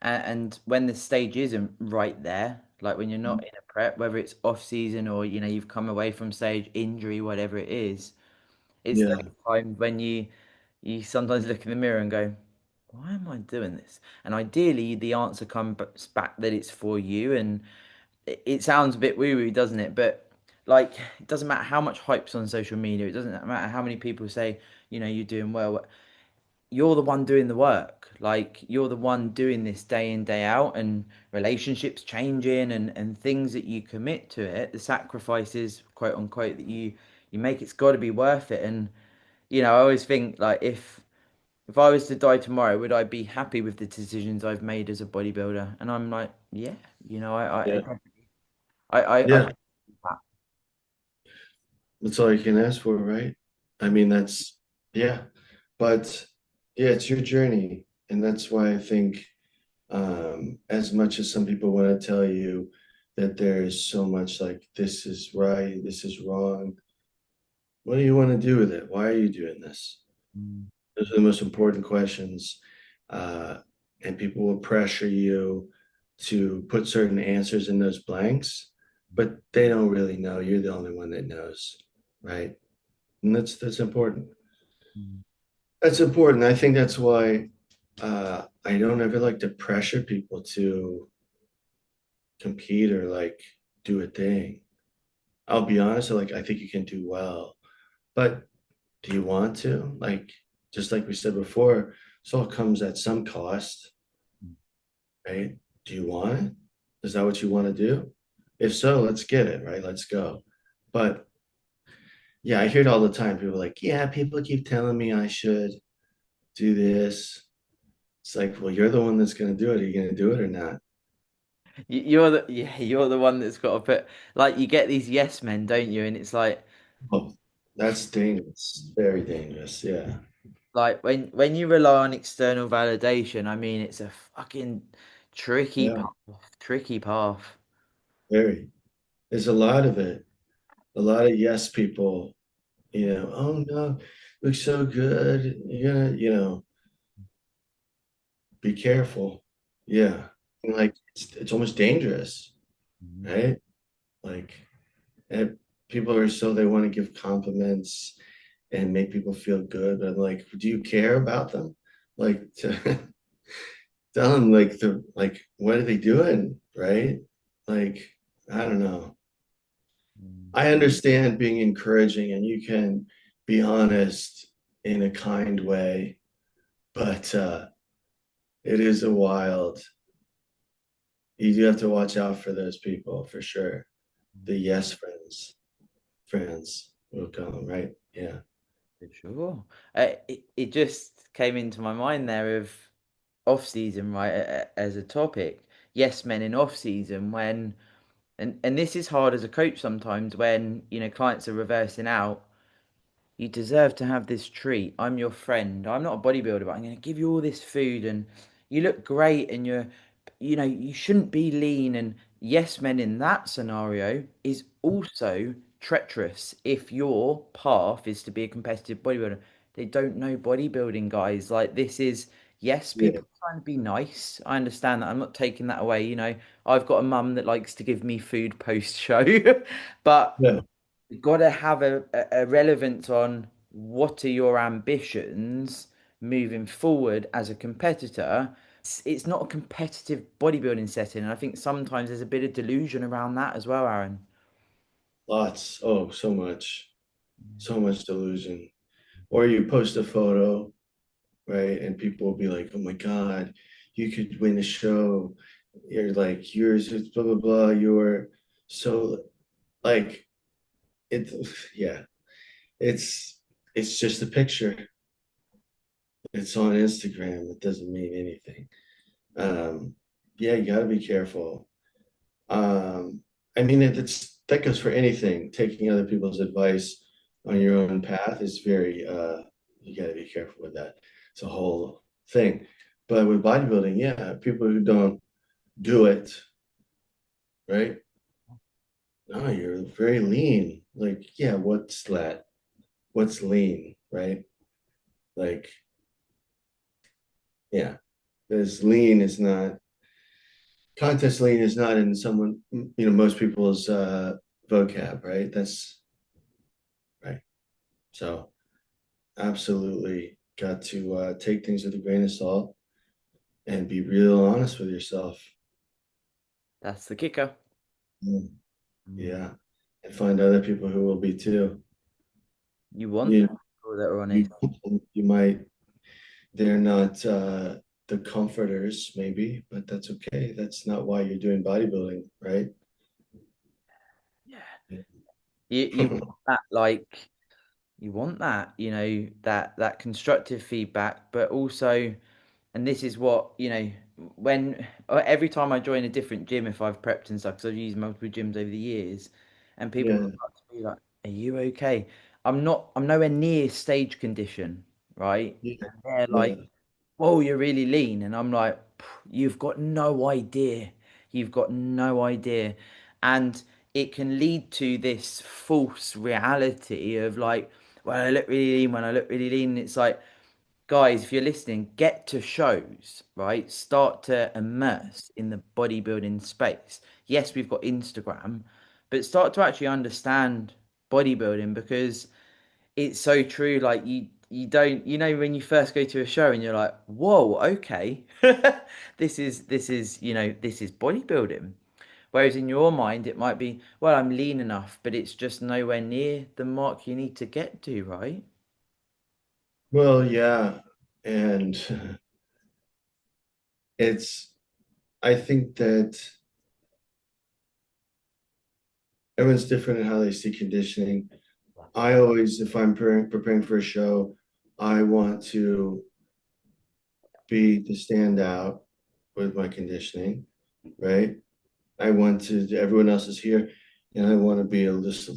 and when the stage isn't right there, like when you're not in a prep, whether it's off season or, you've come away from stage injury, whatever it is, it's Yeah. those times when you sometimes look in the mirror and go, why am I doing this? And ideally, the answer comes back that it's for you. And it sounds a bit woo-woo, doesn't it? But like, it doesn't matter how much hype's on social media. It doesn't matter how many people say, you're doing well. You're the one doing the work. Like, you're the one doing this day in, day out, and relationships changing and things that you commit to it, the sacrifices, quote unquote, that you make, it's got to be worth it. And I always think like if I was to die tomorrow, would I be happy with the decisions I've made as a bodybuilder? And I'm like, yeah, Yeah. I Yeah. That's all you can ask for, right? I mean, yeah. But yeah, it's your journey. And that's why I think, as much as some people want to tell you that there's so much like this is right, this is wrong, what do you want to do with it? Why are you doing this? Those are the most important questions. Uh, and people will pressure you to put certain answers in those blanks, but they don't really know. You're the only one that knows, right? And that's important. That's important. I think that's why I don't ever like to pressure people to compete or like do a thing. I'll be honest, like I think you can do well, but do you want to? Like just like we said before, this all comes at some cost, right? Do you want it? Is that what you want to do? If so, let's get it, right? Let's go. But yeah, I hear it all the time. People are like, yeah, people keep telling me I should do this. It's like, well, you're the one that's going to do it. Are you going to do it or not? you're the one that's got to put, like, you get these yes men, don't you? And it's Oh, that's dangerous. Very dangerous. Yeah. like when you rely on external validation, I mean, it's a fucking tricky Yeah. path, tricky path. Very. There's a lot of it. A lot of yes people, oh no, looks so good. You're gonna, be careful. Yeah. And like it's almost dangerous, right? Like and people are so they want to give compliments and make people feel good. But I'm like, do you care about them? Like to tell them like what are they doing? Right? Like, I don't know. I understand being encouraging and you can be honest in a kind way, but it is a wild. You do have to watch out for those people for sure. The yes friends will come, right? Yeah. For sure. It just came into my mind there of off season, right, as a topic. Yes, men in off season when, and this is hard as a coach sometimes when, clients are reversing out. You deserve to have this treat. I'm your friend. I'm not a bodybuilder, but I'm going to give you all this food and you look great and you shouldn't be lean. And yes, men in that scenario is also treacherous if your path is to be a competitive bodybuilder. They don't know bodybuilding, guys. Like, this is, yes, Yeah. people are trying to be nice. I understand that. I'm not taking that away. I've got a mum that likes to give me food post show, but Yeah. you've got to have a relevance on what are your ambitions moving forward as a competitor. It's not a competitive bodybuilding setting, and I think sometimes there's a bit of delusion around that as well, Aaron. Lots. Oh, so much. So much delusion. Or you post a photo, right? And people will be like, oh my God, you could win a show. You're like, yours is blah, blah, blah. You're so like it, yeah. It's it's just a picture. It's on Instagram. It doesn't mean anything. Um, yeah, you gotta be careful. I mean, that goes for anything. Taking other people's advice on your own path is very, you got to be careful with that. It's a whole thing. But with bodybuilding, yeah, people who don't do it, right? No, you're very lean. Like, yeah, what's that? What's lean, right? Like, yeah, because lean is not, contest lean is not in someone, most people's vocab, right? That's right. So, absolutely got to take things with a grain of salt. and be real honest with yourself. That's the kicker. Mm, Mm. yeah. And find other people who will be too. You want You, people that are you, honest. you might, they're not the comforters, maybe, but that's okay. That's not why you're doing bodybuilding, right? Yeah. You want that like you want that, that constructive feedback, but also, and this is what, when every time I join a different gym, if I've prepped and stuff, because I've used multiple gyms over the years, and people Yeah, come up to me like, "Are you okay?" I'm nowhere near stage condition, right? yeah, And they're like, yeah. "Whoa, you're really lean," and I'm like, "You've got no idea. You've got no idea," and it can lead to this false reality of like, "Well, I look really lean when I look really lean." It's like, guys, if you're listening, get to shows, right? Start to immerse in the bodybuilding space. Yes, we've got Instagram, but start to actually understand bodybuilding because it's so true. Like you don't, when you first go to a show and you're like, whoa, okay, this is bodybuilding. Whereas in your mind, it might be, well, I'm lean enough, but it's just nowhere near the mark you need to get to, right? Well, yeah. And it's, I think that everyone's different in how they see conditioning. I always, if I'm preparing for a show, I want to be the standout with my conditioning, right? I want to, everyone else is here, and I want to be a little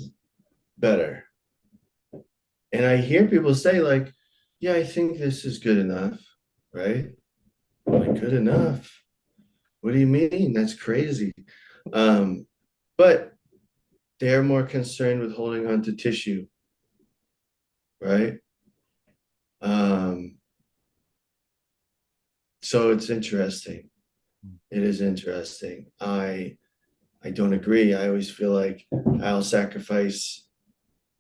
better. And I hear people say, like, yeah, I think this is good enough, right? Like, good enough. What do you mean? That's crazy. Um, but they're more concerned with holding on to tissue, right? Um, so it's interesting. It is interesting. I don't agree. I always feel like I'll sacrifice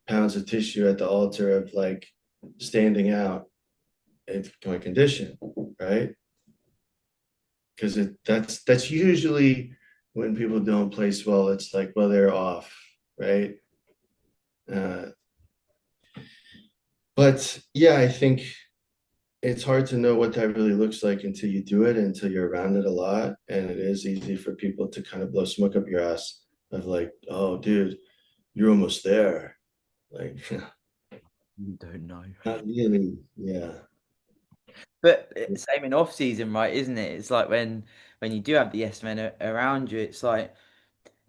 pounds of tissue at the altar of like standing out in my condition, right? Because that's usually when people don't place well. It's like, well, they're off, right? Uh, but yeah, I think it's hard to know what that really looks like until you do it, until you're around it a lot. And it is easy for people to kind of blow smoke up your ass of like, oh, dude, you're almost there. Like, You don't know. not really. Yeah. But same in off season, right? Isn't it? It's like when you do have the yes men around you, it's like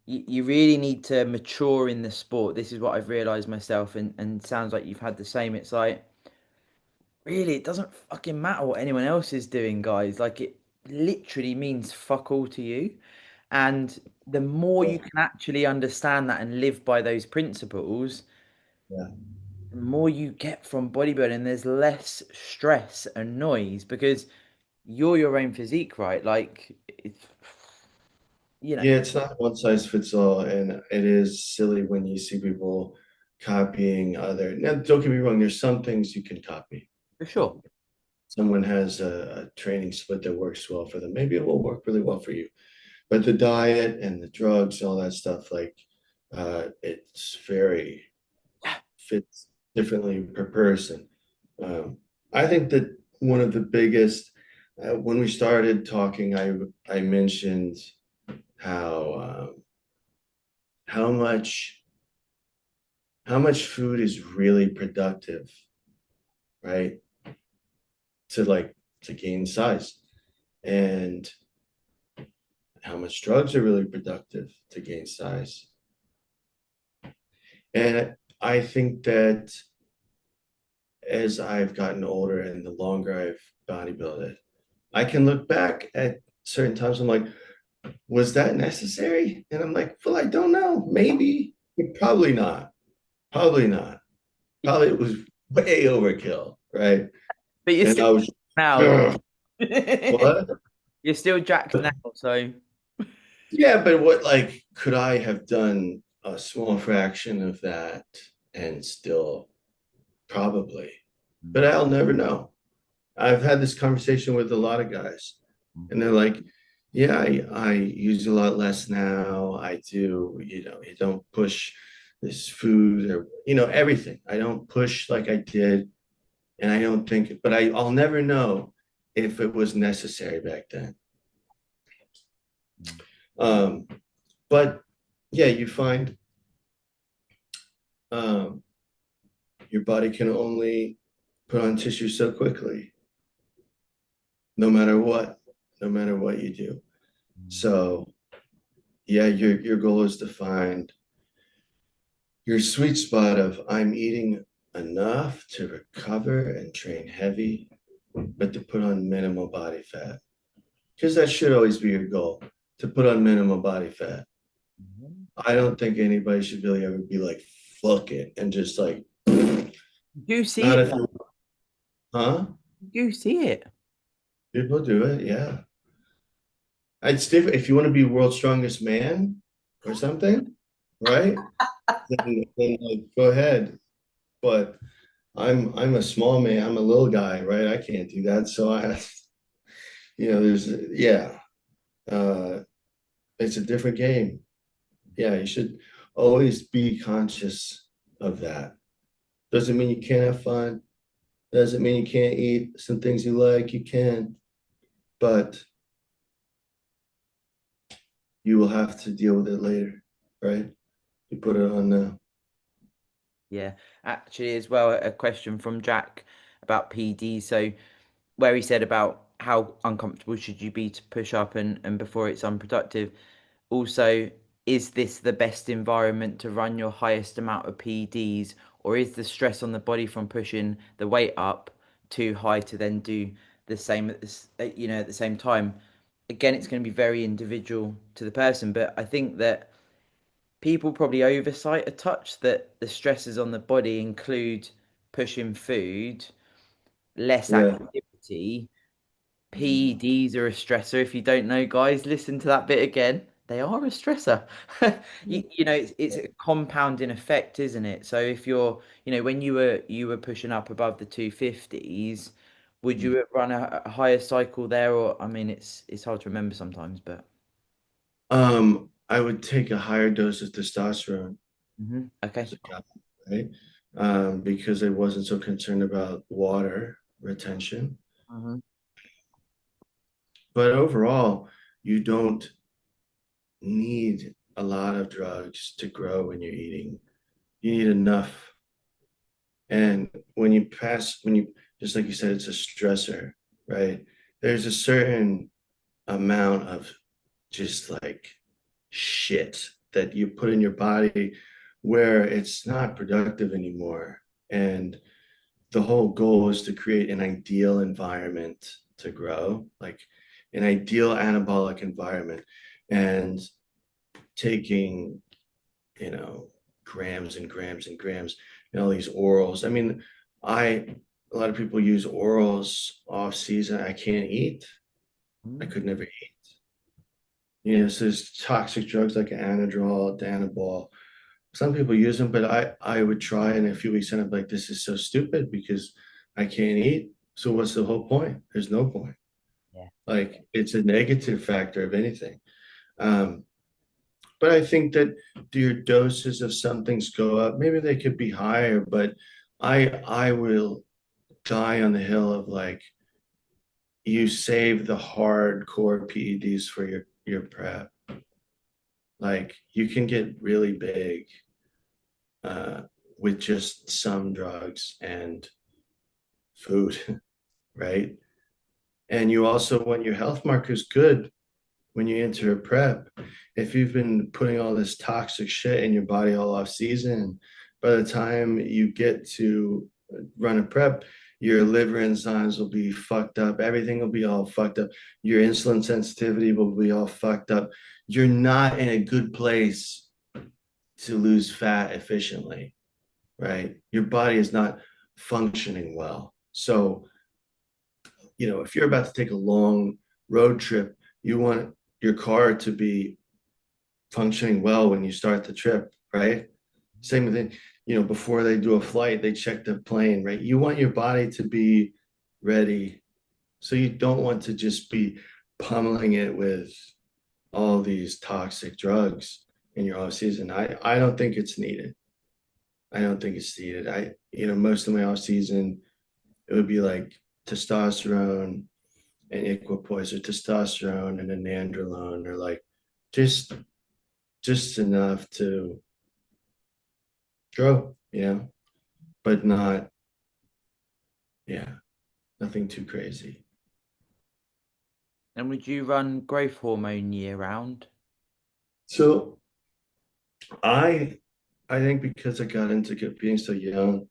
you really need to mature in the sport. This is what I've realized myself, and sounds like you've had the same. It's like really, it doesn't fucking matter what anyone else is doing, guys. Like it literally means fuck all to you. And the more you can actually understand that and live by those principles, Yeah. the more you get from bodybuilding. There's less stress and noise because you're your own physique, right? Like, it's, you know, Yeah, it's not one size fits all, and it is silly when you see people copying other. Now, don't get me wrong, there's some things you can copy. for sure. Someone has a training split that works well for them. Maybe it will work really well for you. But the diet and the drugs, all that stuff, like it's very fits differently per person. Um, I think that one of the biggest, when we started talking, I mentioned how much how much food is really productive, right? To like to gain size, and how much drugs are really productive to gain size. And I think that as I've gotten older and the longer I've bodybuilded, I can look back at certain times. I'm like, was that necessary? And I'm like, well, I don't know. Maybe, probably not. Probably not. Probably it was way overkill, right? But you're And still I was, now. ugh, what? You're still jacked now, so Yeah, but what, like, could I have done a small fraction of that and still probably? But I'll never know. I've had this conversation with a lot of guys. And they're like, yeah, I use a lot less now. I do, you don't push this food or, everything. I don't push like I did. And I don't think, but I'll never know if it was necessary back then. Mm. Um, but yeah, you find um, your body can only put on tissue so quickly, no matter what you do. Mm. So yeah, your goal is to find your sweet spot of I'm eating enough to recover and train heavy, but to put on minimal body fat. Because that should always be your goal, to put on minimal body fat. Mhm. I don't think anybody should really ever be like, fuck it, and just like, You see not it if though. you, huh? You see it. People do it, yeah. It's different. If you want to be world's strongest man or something, right? Then like, go ahead. But I'm a small man. I'm a little guy, right? I can't do that. So there's yeah. Uh, it's a different game. Yeah, you should always be conscious of that. Doesn't mean you can't have fun. Doesn't mean you can't eat some things you like. You can, but you will have to deal with it later, right? You put it on now. Yeah. Actually, as well, a question from Jack about PD. So where he said about how uncomfortable should you be to push up and before it's unproductive. Also, is this the best environment to run your highest amount of PEDs, or is the stress on the body from pushing the weight up too high to then do the same at this, at the same time? Again, it's going to be very individual to the person, but I think that people probably oversight a touch that the stresses on the body include pushing food, less Yeah. activity. PEDs are a stressor. If you don't know, guys, listen to that bit again. They are a stressor. It's a compounding effect, isn't it? So if when you were pushing up above the 250s, would you run a higher cycle there? Or I mean, it's hard to remember sometimes, but I would take a higher dose of testosterone okay. as a guy, right? Because I wasn't so concerned about water retention. Hmm. But overall, you don't need a lot of drugs to grow when you're eating. You need enough. And just like you said, it's a stressor, right? There's a certain amount of just like shit that you put in your body where it's not productive anymore. And the whole goal is to create an ideal environment to grow, like an ideal anabolic environment. And taking, you know, grams and grams and grams and all these orals. I mean, a lot of people use orals off season. I can't eat. I could never eat. So there's toxic drugs like anadrol, danabol. Some people use them, but I would try in a few weeks and I'm like, this is so stupid because I can't eat. So what's the whole point? There's no point. Yeah. Like it's a negative factor of anything. Um, but I think that your doses of some things go up. Maybe they could be higher, but I will die on the hill of like you save the hardcore PEDs for your prep. Like you can get really big uh, with just some drugs and food, right? And you also want your health markers good when you enter a prep. If you've been putting all this toxic shit in your body all off season, by the time you get to run a prep, your liver enzymes will be fucked up. Everything will be all fucked up. Your insulin sensitivity will be all fucked up. You're not in a good place to lose fat efficiently, right? Your body is not functioning well. So, if you're about to take a long road trip, you want your car to be functioning well when you start the trip, right? Same thing, before they do a flight, they check the plane, right? You want your body to be ready. So you don't want to just be pummeling it with all these toxic drugs in your off season. I don't think it's needed. I don't think it's needed. Most of my off season, it would be like testosterone and equipoise, or testosterone and a nandrolone, or like just just enough to grow, but not, yeah, nothing too crazy. And would you run growth hormone year round? So I I think because I got into being so young,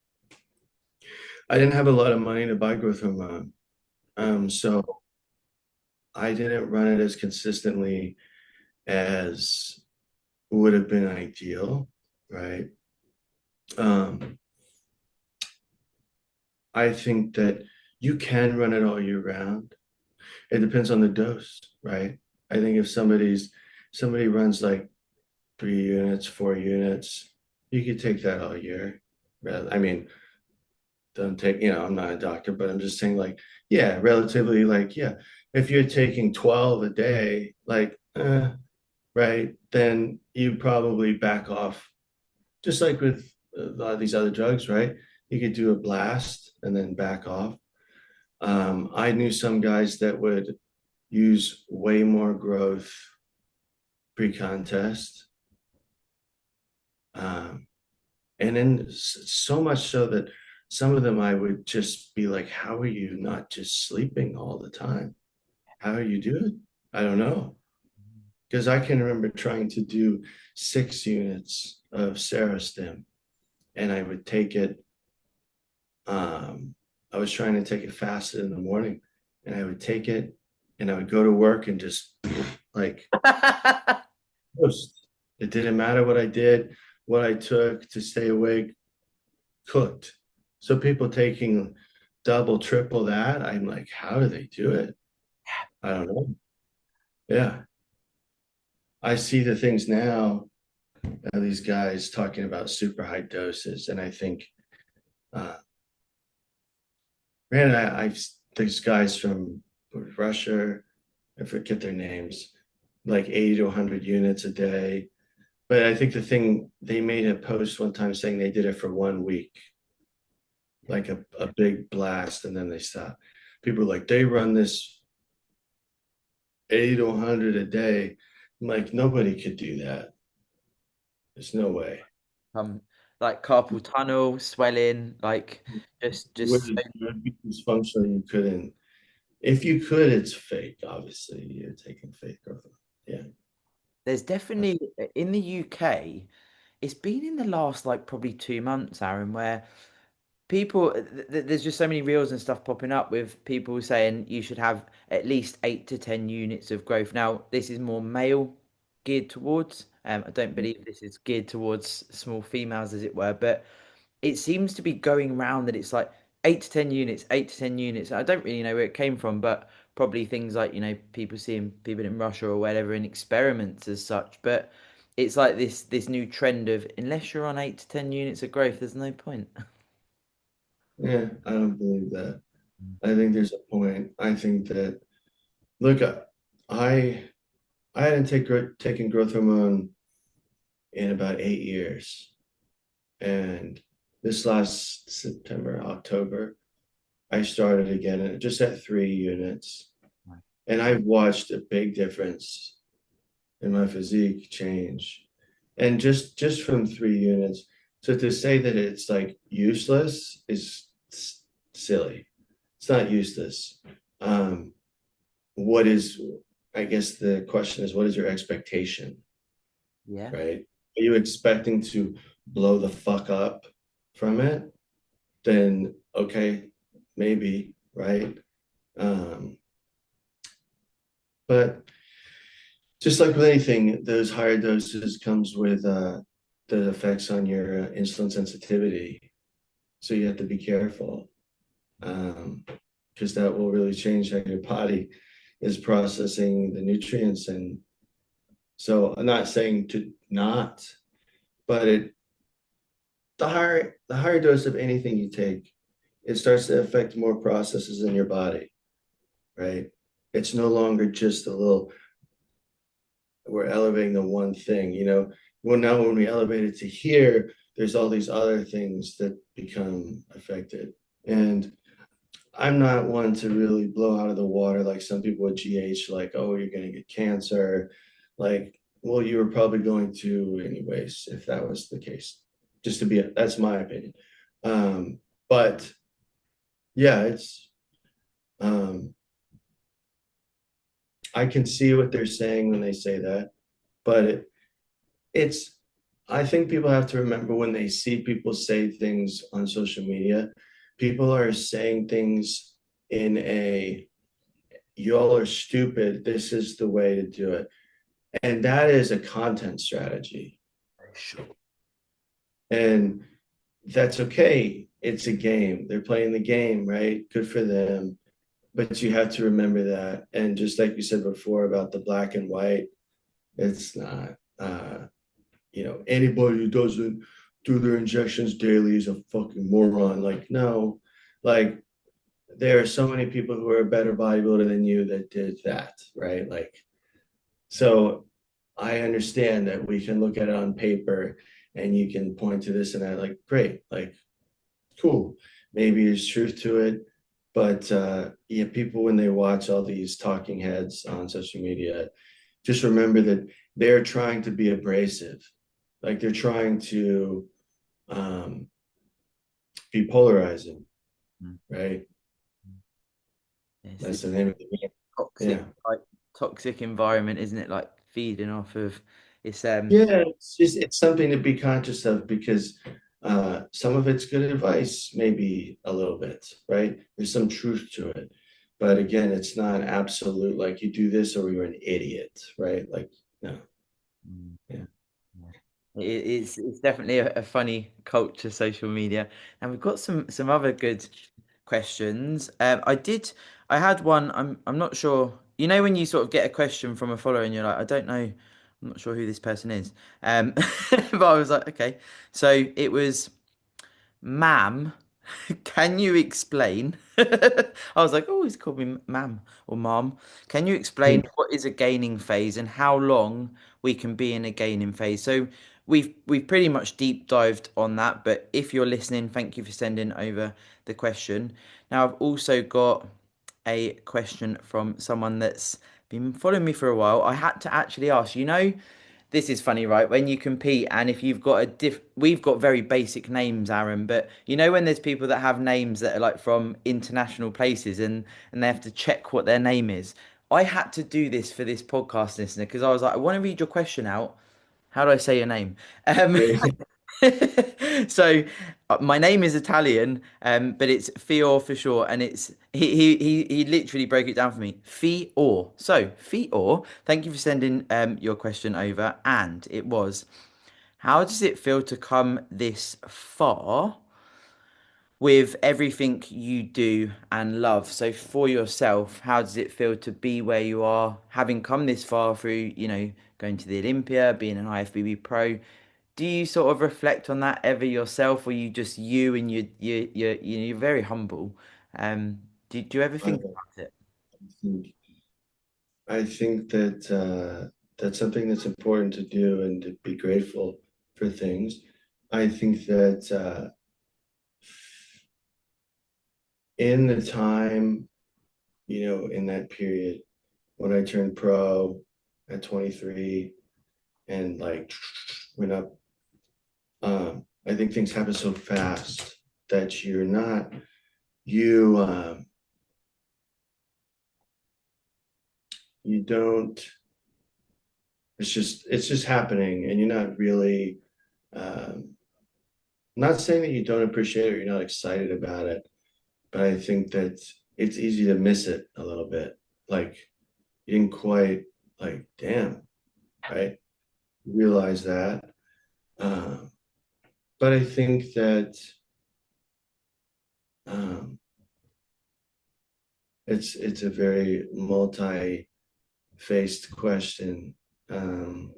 I didn't have a lot of money to buy growth hormone. So I didn't run it as consistently as would have been ideal, right? Um, I think that you can run it all year round. It depends on the dose, right? I think if somebody runs like 3 units, 4 units, you could take that all year. I mean, don't take, I'm not a doctor, but I'm just saying, like, yeah, relatively, like, yeah, if you're taking 12 a day, like, right, then you probably back off, just like with a lot of these other drugs, right? You could do a blast and then back off. I knew some guys that would use way more growth pre-contest. Um, and then so much so that some of them I would just be like, how are you not just sleeping all the time? How are you doing? I don't know. Because I can remember trying to do 6 units of Serostim, and I would take it. I was trying to take it fasted in the morning, and I would take it, and I would go to work and just like toast. It didn't matter what I did, what I took to stay awake, cooked. So people taking double, triple that, I'm like, how do they do it? I don't know. Yeah. I see the things now, these guys talking about super high doses. And I think, uh, man, these guys from Russia, I forget their names, like 80 to 100 units a day. But I think the thing, they made a post one time saying they did it for 1 week, like a big blast, and then they stopped. People are like, they run this 80 to 100 a day. I'm like, nobody could do that. There's no way. um, like carpal tunnel, swelling, like You just so would be dysfunctional. You couldn't. If you could, it's fake. Obviously, you're taking fake growth. Yeah. there's definitely in the UK, it's been in the last like probably 2 months, Aaron, where people there's just so many reels and stuff popping up with people saying you should have at least 8 to 10 units of growth. Now, this is more male geared towards. I don't believe this is geared towards small females, as it were, but it seems to be going round that it's like 8 to 10 units, 8 to 10 units. I don't really know where it came from, but probably things like, people seeing people in Russia or whatever in experiments as such. But it's like this new trend of unless you're on 8 to 10 units of growth, there's no point. Yeah, I don't believe that. I think there's a point. I think that, look, I I hadn't taken growth hormone in about 8 years, and this last September, October, I started again, and just at 3 units, and I've watched a big difference in my physique change, and just from 3 units. So to say that it's like useless is silly. It's not useless. Um, what is, I guess the question is, what is your expectation, Yeah. right? Are you expecting to blow the fuck up from it? Then okay, maybe, right? Um, but just like with anything, those higher doses comes with the effects on your insulin sensitivity. So you have to be careful, because that will really change how your body is processing the nutrients. And so I'm not saying to not, but the higher dose of anything you take, it starts to affect more processes in your body, right? It's no longer just a little, we're elevating the one thing, you know. Well, now when we elevate it to here, there's all these other things that become affected. And I'm not one to really blow out of the water like some people with GH, like, oh, you're going to get cancer. Like, well, you were probably going to anyways, if that was the case. Just to be, that's my opinion. But yeah, um, I can see what they're saying when they say that, but it's, I think people have to remember when they see people say things on social media, people are saying things in a, y'all are stupid, this is the way to do it. And that is a content strategy. Sure. And that's okay. It's a game. They're playing the game, right? Good for them. But you have to remember that. And just like you said before about the black and white, it's not, you know, anybody who doesn't do their injections daily is a fucking moron. Like, no, like there are so many people who are a better bodybuilder than you that did that, right? Like, so I understand that we can look at it on paper and you can point to this and that, like, great, like, cool. Maybe there's truth to it. But yeah, people, when they watch all these talking heads on social media, just remember that they're trying to be abrasive. Like they're trying to um, be polarizing, Mm. right? Yes, That's it's the name of the game. toxic, Yeah. like toxic environment, isn't it? Like feeding off of it's Yeah, it's just, it's something to be conscious of because some of it's good advice, maybe a little bit, right? There's some truth to it. But again, it's not absolute, like you do this or you're an idiot, right? Like, no. Mm. Yeah. Yeah. It's definitely a funny culture, social media, and we've got some other good questions. I had one. I'm not sure. You know when you sort of get a question from a follower and you're like, I don't know, I'm not sure who this person is. But I was like, okay. So it was, ma'am, can you explain? I was like, oh, he's called me ma'am or mom. Can you explain what is a gaining phase and how long we can be in a gaining phase? So we've pretty much deep dived on that, but if you're listening, thank you for sending over the question. Now I've also got a question from someone that's been following me for a while. I had to actually ask, this is funny, right? When you compete, and if you've got we've got very basic names, Aaron, but when there's people that have names that are like from international places and they have to check what their name is. I had to do this for this podcast listener because I was like, I want to read your question out. How do I say your name? Um, Okay. so my name is Italian, but it's Fior for short, and it's he literally broke it down for me. Fior. So Fior, thank you for sending your question over, and it was, how does it feel to come this far with everything you do and love? So for yourself, how does it feel to be where you are, having come this far through, going to the Olympia, being an IFBB Pro? Do you sort of reflect on that ever yourself, or you just you and you're very humble? Do you ever think I about it? think, I think that that's something that's important to do and to be grateful for things. I think that in the time, you know, in that period when I turned pro at 23 and like went up, I think things happen so fast that you're not, you, you don't, it's just happening and you're not really, um, not saying that you don't appreciate it or you're not excited about it, but I think that it's easy to miss it a little bit. Like you didn't quite like, damn, right? Realize that. Um, but I think that um, it's a very multi-faced question. Um,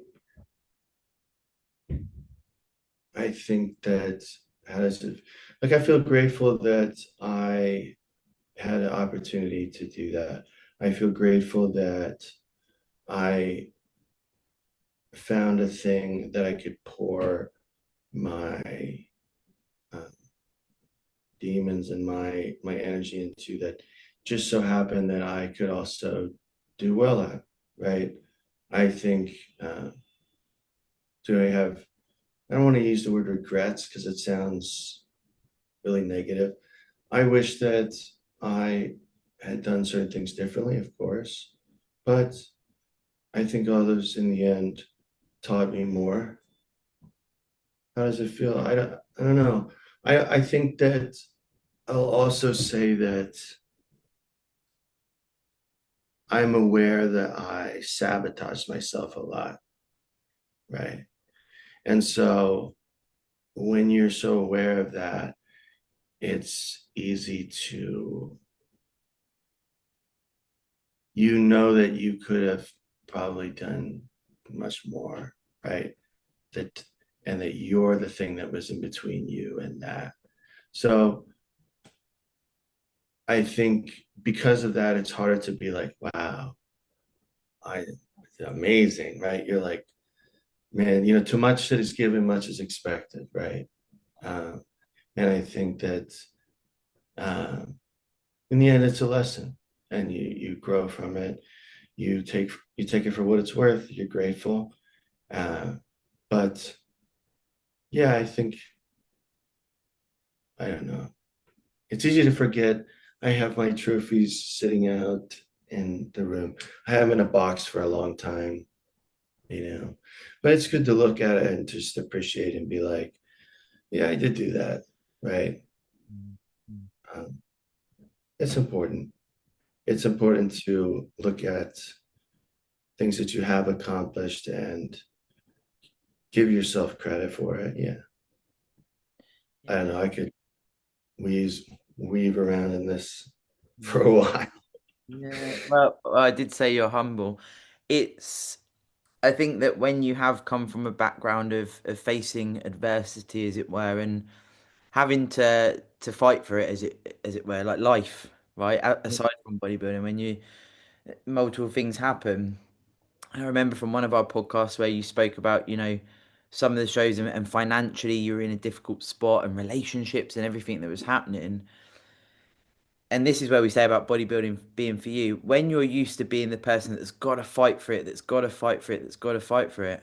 I think that how does it like I feel grateful that I had an opportunity to do that. I feel grateful that I found a thing that I could pour my uh, demons and my energy into that just so happened that I could also do well at, right? I think, do I have, I don't want to use the word regrets because it sounds really negative. I wish that I had done certain things differently, of course, but I think all those in the end taught me more. How does it feel? I don't know. I think that I'll also say that I'm aware that I sabotage myself a lot, right? And so when you're so aware of that, it's easy to, you know, that you could have probably done much more, right? That, and that you're the thing that was in between you and that. So I think because of that, it's harder to be like, wow, I amazing, right? You're like, man, too much shit is given, much is expected, right? Um, and I think that um, in the end, it's a lesson, and you grow from it. You take it for what it's worth. You're grateful, uh, but yeah, I think I don't know. It's easy to forget. I have my trophies sitting out in the room. I have them in a box for a long time, you know. But it's good to look at it and just appreciate and be like, yeah, I did do that, right? Mm. Um, it's important. It's important to look at things that you have accomplished and give yourself credit for it. Yeah. I don't Yeah. know. I could weave weave around in this for a while. Yeah. Well, I did say you're humble. It's, I think that when you have come from a background of facing adversity, as it were, and having to fight for it, as it were, like life, right? Aside from bodybuilding, when you multiple things happen. I remember from one of our podcasts where you spoke about, some of the shows and financially you were in a difficult spot and relationships and everything that was happening. And this is where we say about bodybuilding being for you. When you're used to being the person that's got to fight for it, that's got to fight for it, that's got to fight for it,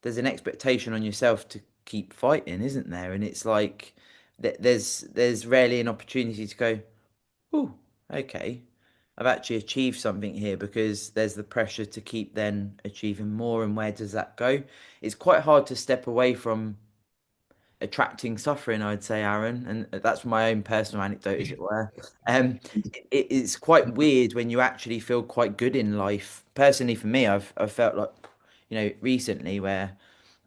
there's an expectation on yourself to keep fighting, isn't there? And it's like there's rarely an opportunity to go, oh, okay, I've actually achieved something here, because there's the pressure to keep then achieving more. And where does that go? It's quite hard to step away from attracting suffering, I'd say, Aaron, and that's my own personal anecdote, as it were. Um, it's quite weird when you actually feel quite good in life. Personally, for me, I've felt like, recently where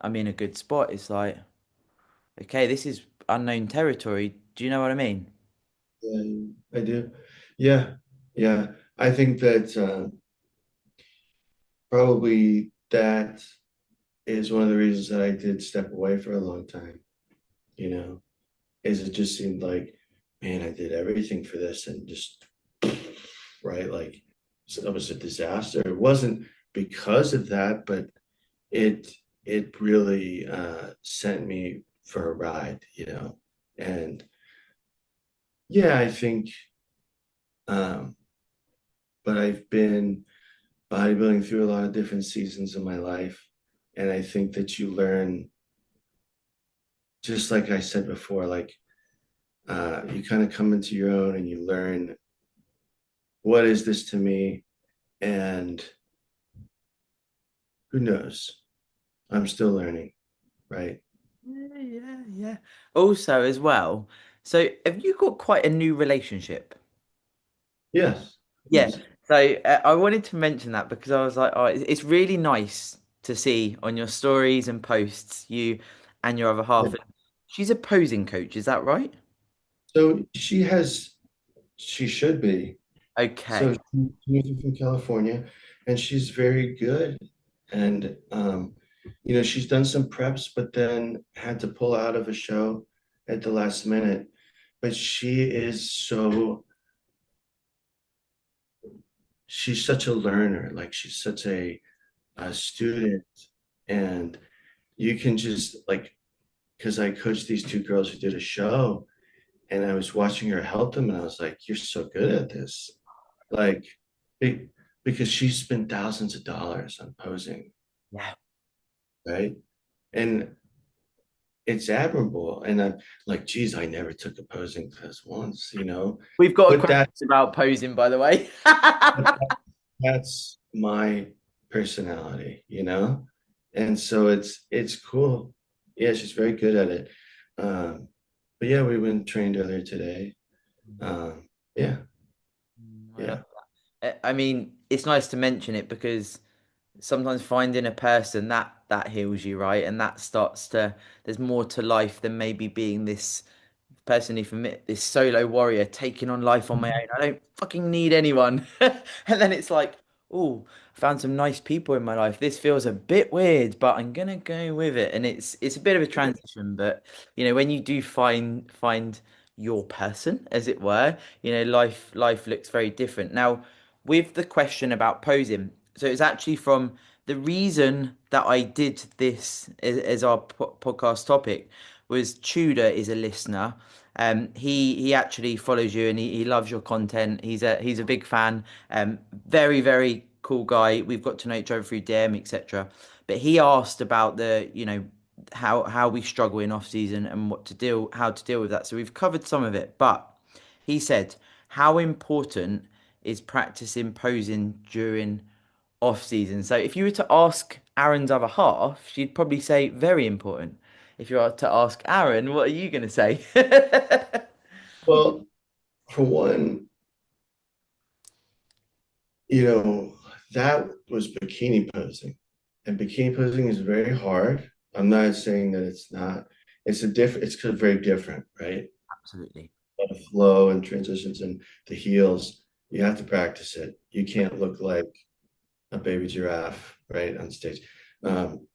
I'm in a good spot. It's like, okay, this is unknown territory. Do you know what I mean? Yeah, I do. Yeah, yeah. I think that probably that is one of the reasons that I did step away for a long time, you know, is it just seemed like, man, I did everything for this and just, right, like so that was a disaster. It wasn't because of that, but it it really sent me for a ride, And yeah, I think um, but I've been bodybuilding through a lot of different seasons of my life. And I think that you learn, just like I said before, like you kind of come into your own and you learn, what is this to me? And who knows? I'm still learning, right? Yeah, yeah, yeah. Also, as well, so have you got quite a new relationship? Yes, Yeah. yes. So I wanted to mention that because I was like, oh, it's really nice to see on your stories and posts you and your other half. Yeah. And she's a posing coach, is that right? So she should be. So Okay. she's from California and she's very good. And, she's done some preps, but then had to pull out of a show at the last minute. But she's such a learner, like she's such a student, and you can just like, because I coached these two girls who did a show, and I was watching her help them, and I was like, "You're so good at this!" Like, be, because she spent thousands of dollars on posing, Yeah. right? And it's admirable. And I'm like, geez, I never took a posing class once, We've got a but question about posing, by the way. that's my personality. And so it's cool. Yeah, she's very good at it. But yeah, we went and trained earlier today. Yeah, I love yeah. that. I mean, it's nice to mention it because sometimes finding a person that heals you, right? And that starts to there's more to life than maybe being this personally for me, this solo warrior taking on life on my own. I don't fucking need anyone. And then it's like, oh, I found some nice people in my life. This feels a bit weird, but I'm gonna go with it. And it's a bit of a transition, but when you do find your person, as it were, life looks very different. Now, with the question about posing, so it's actually from the reason that I did this as our podcast topic was Tudor is a listener. He actually follows you and he loves your content. He's a big fan. Very very cool guy. We've got to know each other through DM etc. But he asked about the how we struggle in off season and how to deal with that. So we've covered some of it, but he said how important is practicing posing during off season. So if you were to ask Aaron's other half, she'd probably say very important. If you were to ask Aaron, what are you going to say? Well, for one, you know, that was bikini posing. And bikini posing is very hard. I'm not saying that it's not. It's very different, right? Absolutely. The flow and transitions and the heels. You have to practice it. You can't look like a baby giraffe, right, on stage. Um,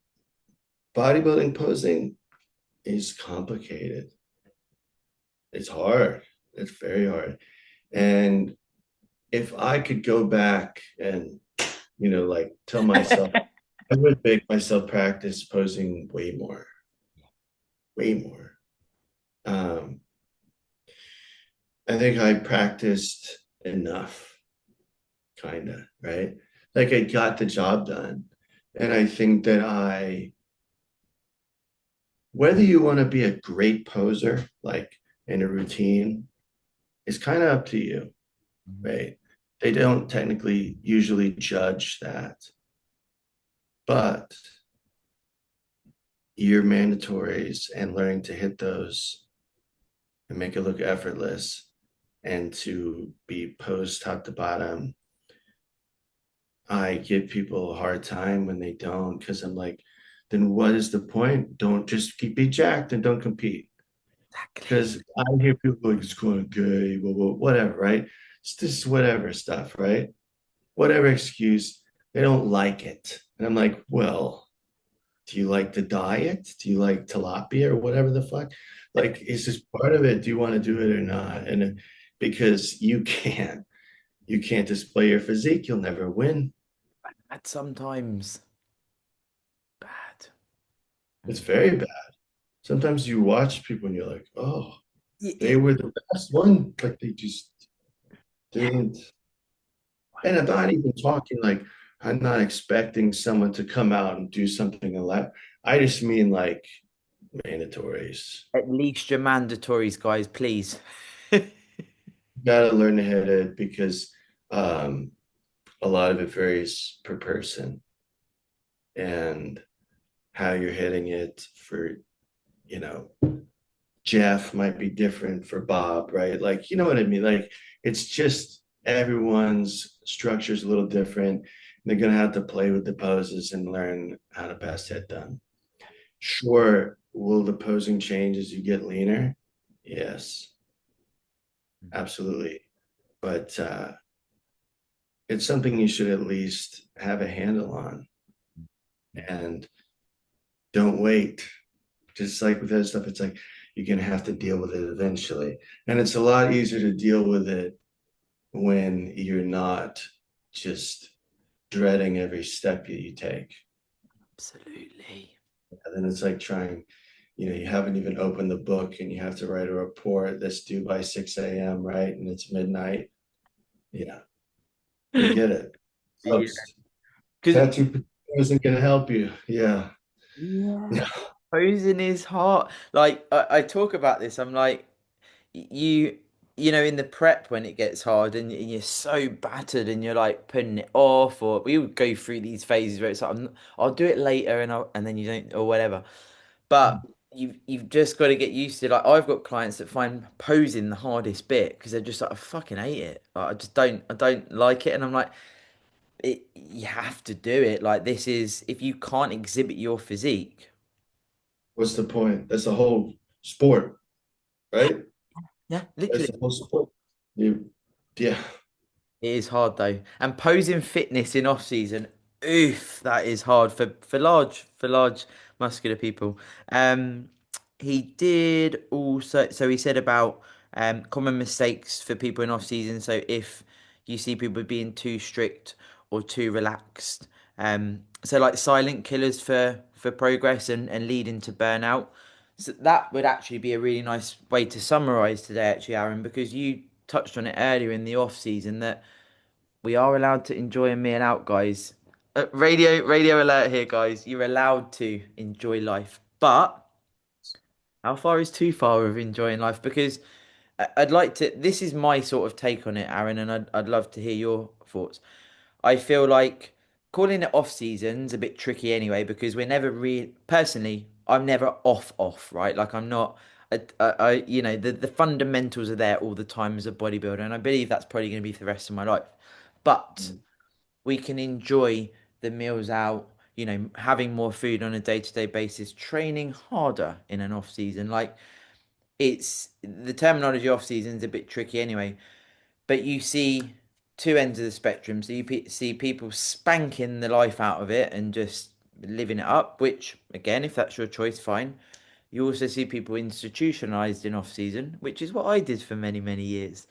Bodybuilding posing is complicated. It's hard. It's very hard. And if I could go back and, like tell myself, I would make myself practice posing way more, way more. Um, I think I practiced enough, kind of, right? Like I got the job done. And I think that whether you want to be a great poser, like in a routine, is kind of up to you, right? They don't technically usually judge that, but your mandatories and learning to hit those and make it look effortless and to be posed top to bottom. I give people a hard time when they don't because I'm like, then what is the point? Don't just be jacked and don't compete. Exactly. Because I hear people like it's going gay, whatever, right? It's just whatever stuff, right? Whatever excuse, they don't like it. And I'm like, well, do you like the diet? Do you like tilapia or whatever the fuck? Like, is this part of it? Do you want to do it or not? And because you can't display your physique, you'll never win. That's sometimes bad. It's very bad. Sometimes you watch people and you're like, oh, they Yeah, were the best one. Like they just yeah. didn't. And I'm not even talking like I'm not expecting someone to come out and do something a lot. I just mean like mandatories. At least your mandatories, guys, please. You gotta learn to hit it because um, a lot of it varies per person and how you're hitting it for, you know, Jeff might be different for Bob, right? Like, you know what I mean? Like, it's just everyone's structure is a little different. They're gonna have to play with the poses and learn how to best hit them. Sure, will the posing change as you get leaner? Yes, absolutely. But it's something you should at least have a handle on and don't wait. Just like with that stuff, it's like you're gonna have to deal with it eventually. And it's a lot easier to deal with it when you're not just dreading every step you take. Absolutely. And then it's like trying, you haven't even opened the book and you have to write a report that's due by 6 a.m., right? And it's midnight. Yeah, I get it. Yeah. Sucks. Because Tattoo isn't gonna help you. Yeah. yeah, posing is hard. Like I talk about this, I'm like, you in the prep when it gets hard and you're so battered and you're like putting it off, or we would go through these phases where it's like I'll do it later and then you don't or whatever. But you've just got to get used to it. Like I've got clients that find posing the hardest bit because they're just like I fucking hate it. Like, I don't like it, and I'm like you have to do it. Like this is if you can't exhibit your physique. What's the point? That's the whole sport, right? Yeah, That's literally. the whole sport. You, yeah. It is hard though. And posing fitness in off season, oof, that is hard for large muscular people. Um, he did also so he said about common mistakes for people in off season. So if you see people being too strict or too relaxed, so like silent killers for progress and leading to burnout. So that would actually be a really nice way to summarize today, actually, Aaron, because you touched on it earlier in the off season that we are allowed to enjoy a meal out, guys. Radio alert here, guys. You're allowed to enjoy life, but how far is too far of enjoying life? Because I'd like to. This is my sort of take on it, Aaron, and I'd love to hear your thoughts. I feel like calling it off season's a bit tricky anyway because we're never really. Personally, I'm never off, right? Like I'm not. The fundamentals are there all the time as a bodybuilder, and I believe that's probably going to be for the rest of my life. But we can enjoy the meals out, having more food on a day-to-day basis, training harder in an off season. Like it's the terminology off season is a bit tricky anyway, but you see two ends of the spectrum. So you see people spanking the life out of it and just living it up, which again, if that's your choice, fine. You also see people institutionalized in off season, which is what I did for many, many years.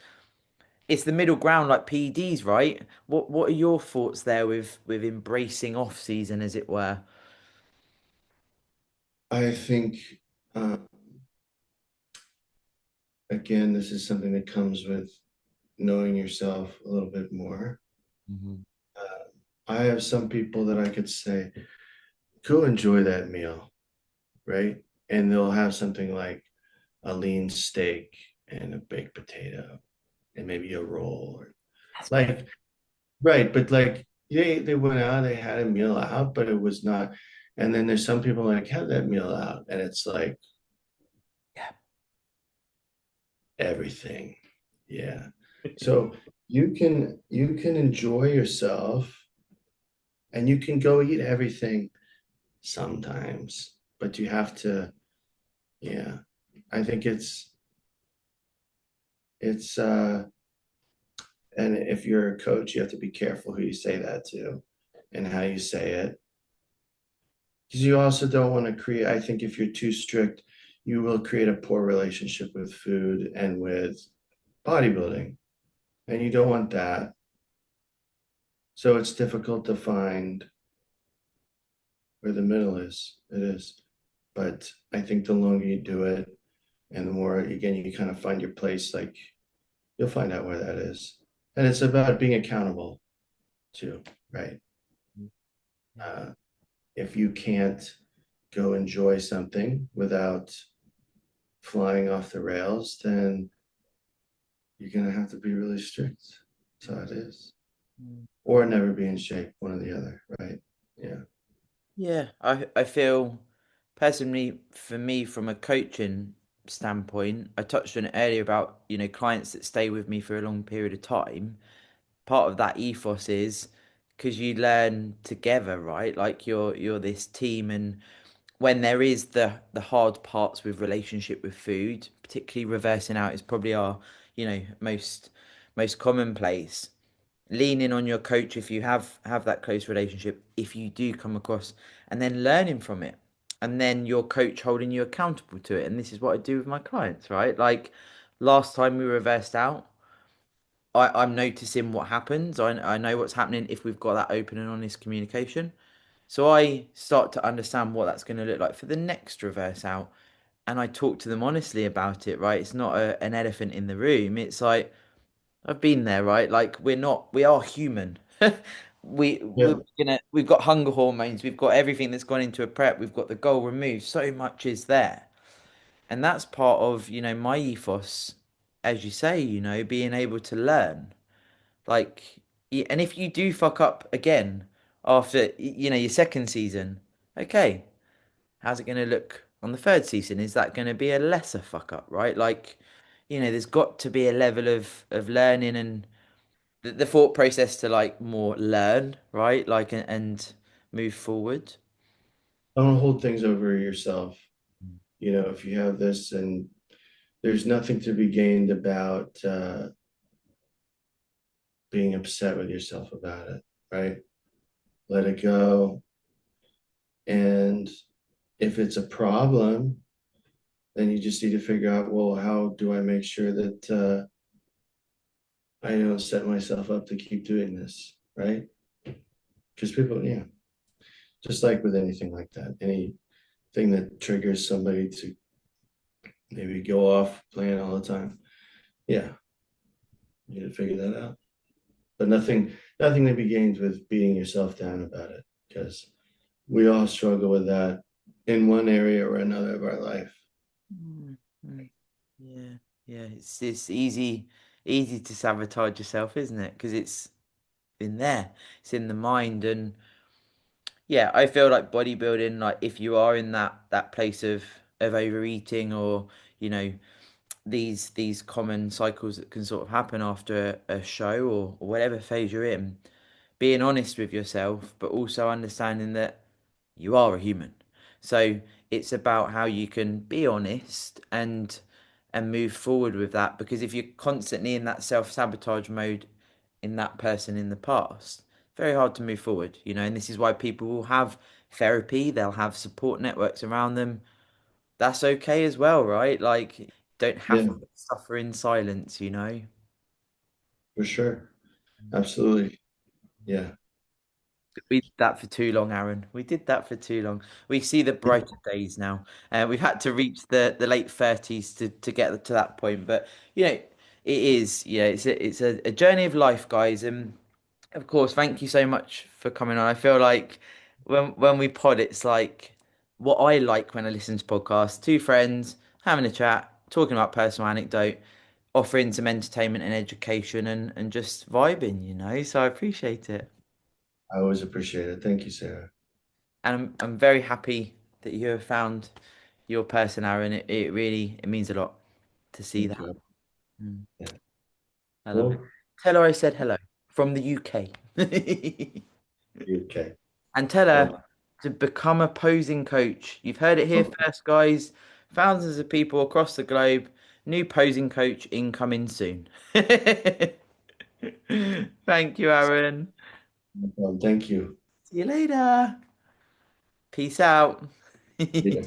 It's the middle ground like PEDs, right? What are your thoughts there with embracing off season as it were? I think, uh, again, this is something that comes with knowing yourself a little bit more. Mhm. I have some people that I could say, go enjoy that meal, right? And they'll have something like a lean steak and a baked potato and maybe a roll or That's better. like, right. But like they went out, they had a meal out, but it was not. And then there's some people like have that meal out and it's like Yeah. everything. Yeah. So you can enjoy yourself and you can go eat everything sometimes, but you have to, yeah. I think it's and if you're a coach, you have to be careful who you say that to and how you say it. Because you also don't want to create, I think if you're too strict, you will create a poor relationship with food and with bodybuilding. And you don't want that. So it's difficult to find where the middle is. It is. But I think the longer you do it and the more, again, you kind of find your place, like you'll find out where that is. And it's about being accountable too, right? Yeah. Uh, if you can't go enjoy something without flying off the rails, then you're going to have to be really strict. That's how it is. Or never be in shape, one or the other, right? Yeah. Yeah, I feel personally for me from a coaching standpoint, I touched on it earlier about, clients that stay with me for a long period of time. Part of that ethos is because you learn together, right? Like you're this team, and when there is the hard parts with relationship with food, particularly reversing out is probably our, most commonplace. Leaning on your coach if you have that close relationship, if you do come across, and then learning from it, and then your coach holding you accountable to it. And this is what I do with my clients, right? Like last time we reversed out, I'm noticing what happens. I know what's happening if we've got that open and honest communication. So I start to understand what that's going to look like for the next reverse out. And I talk to them honestly about it, right? It's not an elephant in the room. It's like, I've been there, right? Like we are human. Yeah. We've got hunger hormones, we've got everything that's gone into a prep, we've got the goal removed. So much is there. And that's part of, my ethos, as you say, being able to learn. Like, and if you do fuck up again after, your second season, okay, how's it going to look on the third season? Is that going to be a lesser fuck up, right? Like, there's got to be a level of learning and the thought process to like more learn, right? Like, and move forward. Don't hold things over yourself. If you have this, and there's nothing to be gained about being upset with yourself about it, right? Let it go. And if it's a problem, then you just need to figure out, well, how do I make sure that I don't set myself up to keep doing this, right? Because people, yeah, just like with anything like that, anything that triggers somebody to maybe go off playing all the time, yeah, you need to figure that out. But nothing to be gained with beating yourself down about it, because we all struggle with that in one area or another of our life. Mm, mm. Yeah, yeah. It's easy to sabotage yourself, isn't it? Because it's in there, it's in the mind, and yeah, I feel like bodybuilding, like if you are in that place of overeating or you know these common cycles that can sort of happen after a show or whatever phase you're in, being honest with yourself, but also understanding that you are a human. So it's about how you can be honest and move forward with that. Because if you're constantly in that self-sabotage mode in that person in the past, very hard to move forward, and this is why people will have therapy, they'll have support networks around them. That's okay as well, right? Like, don't have Yeah, to suffer in silence. for sure. Absolutely. Yeah. We did that for too long, Aaron. We did that for too long. We see the brighter days now. We've had to reach the late 30s to get to that point. But it is, it's a journey of life, guys. And of course, thank you so much for coming on. I feel like when we pod, it's like what I like when I listen to podcasts, two friends having a chat, talking about personal anecdote, offering some entertainment and education and just vibing. So I appreciate it. I always appreciate it. Thank you, Sarah. And I'm very happy that you have found your person, Aaron. It really it means a lot to see Thank that. you. Mm, Yeah. I love it. Cool. Tell her I said hello from the UK. Okay. And tell her Well, to become a posing coach. You've heard it here oh, first, guys. Thousands of people across the globe. New posing coach incoming soon. Thank you, Aaron. thank you. See you later. Peace out. Yeah.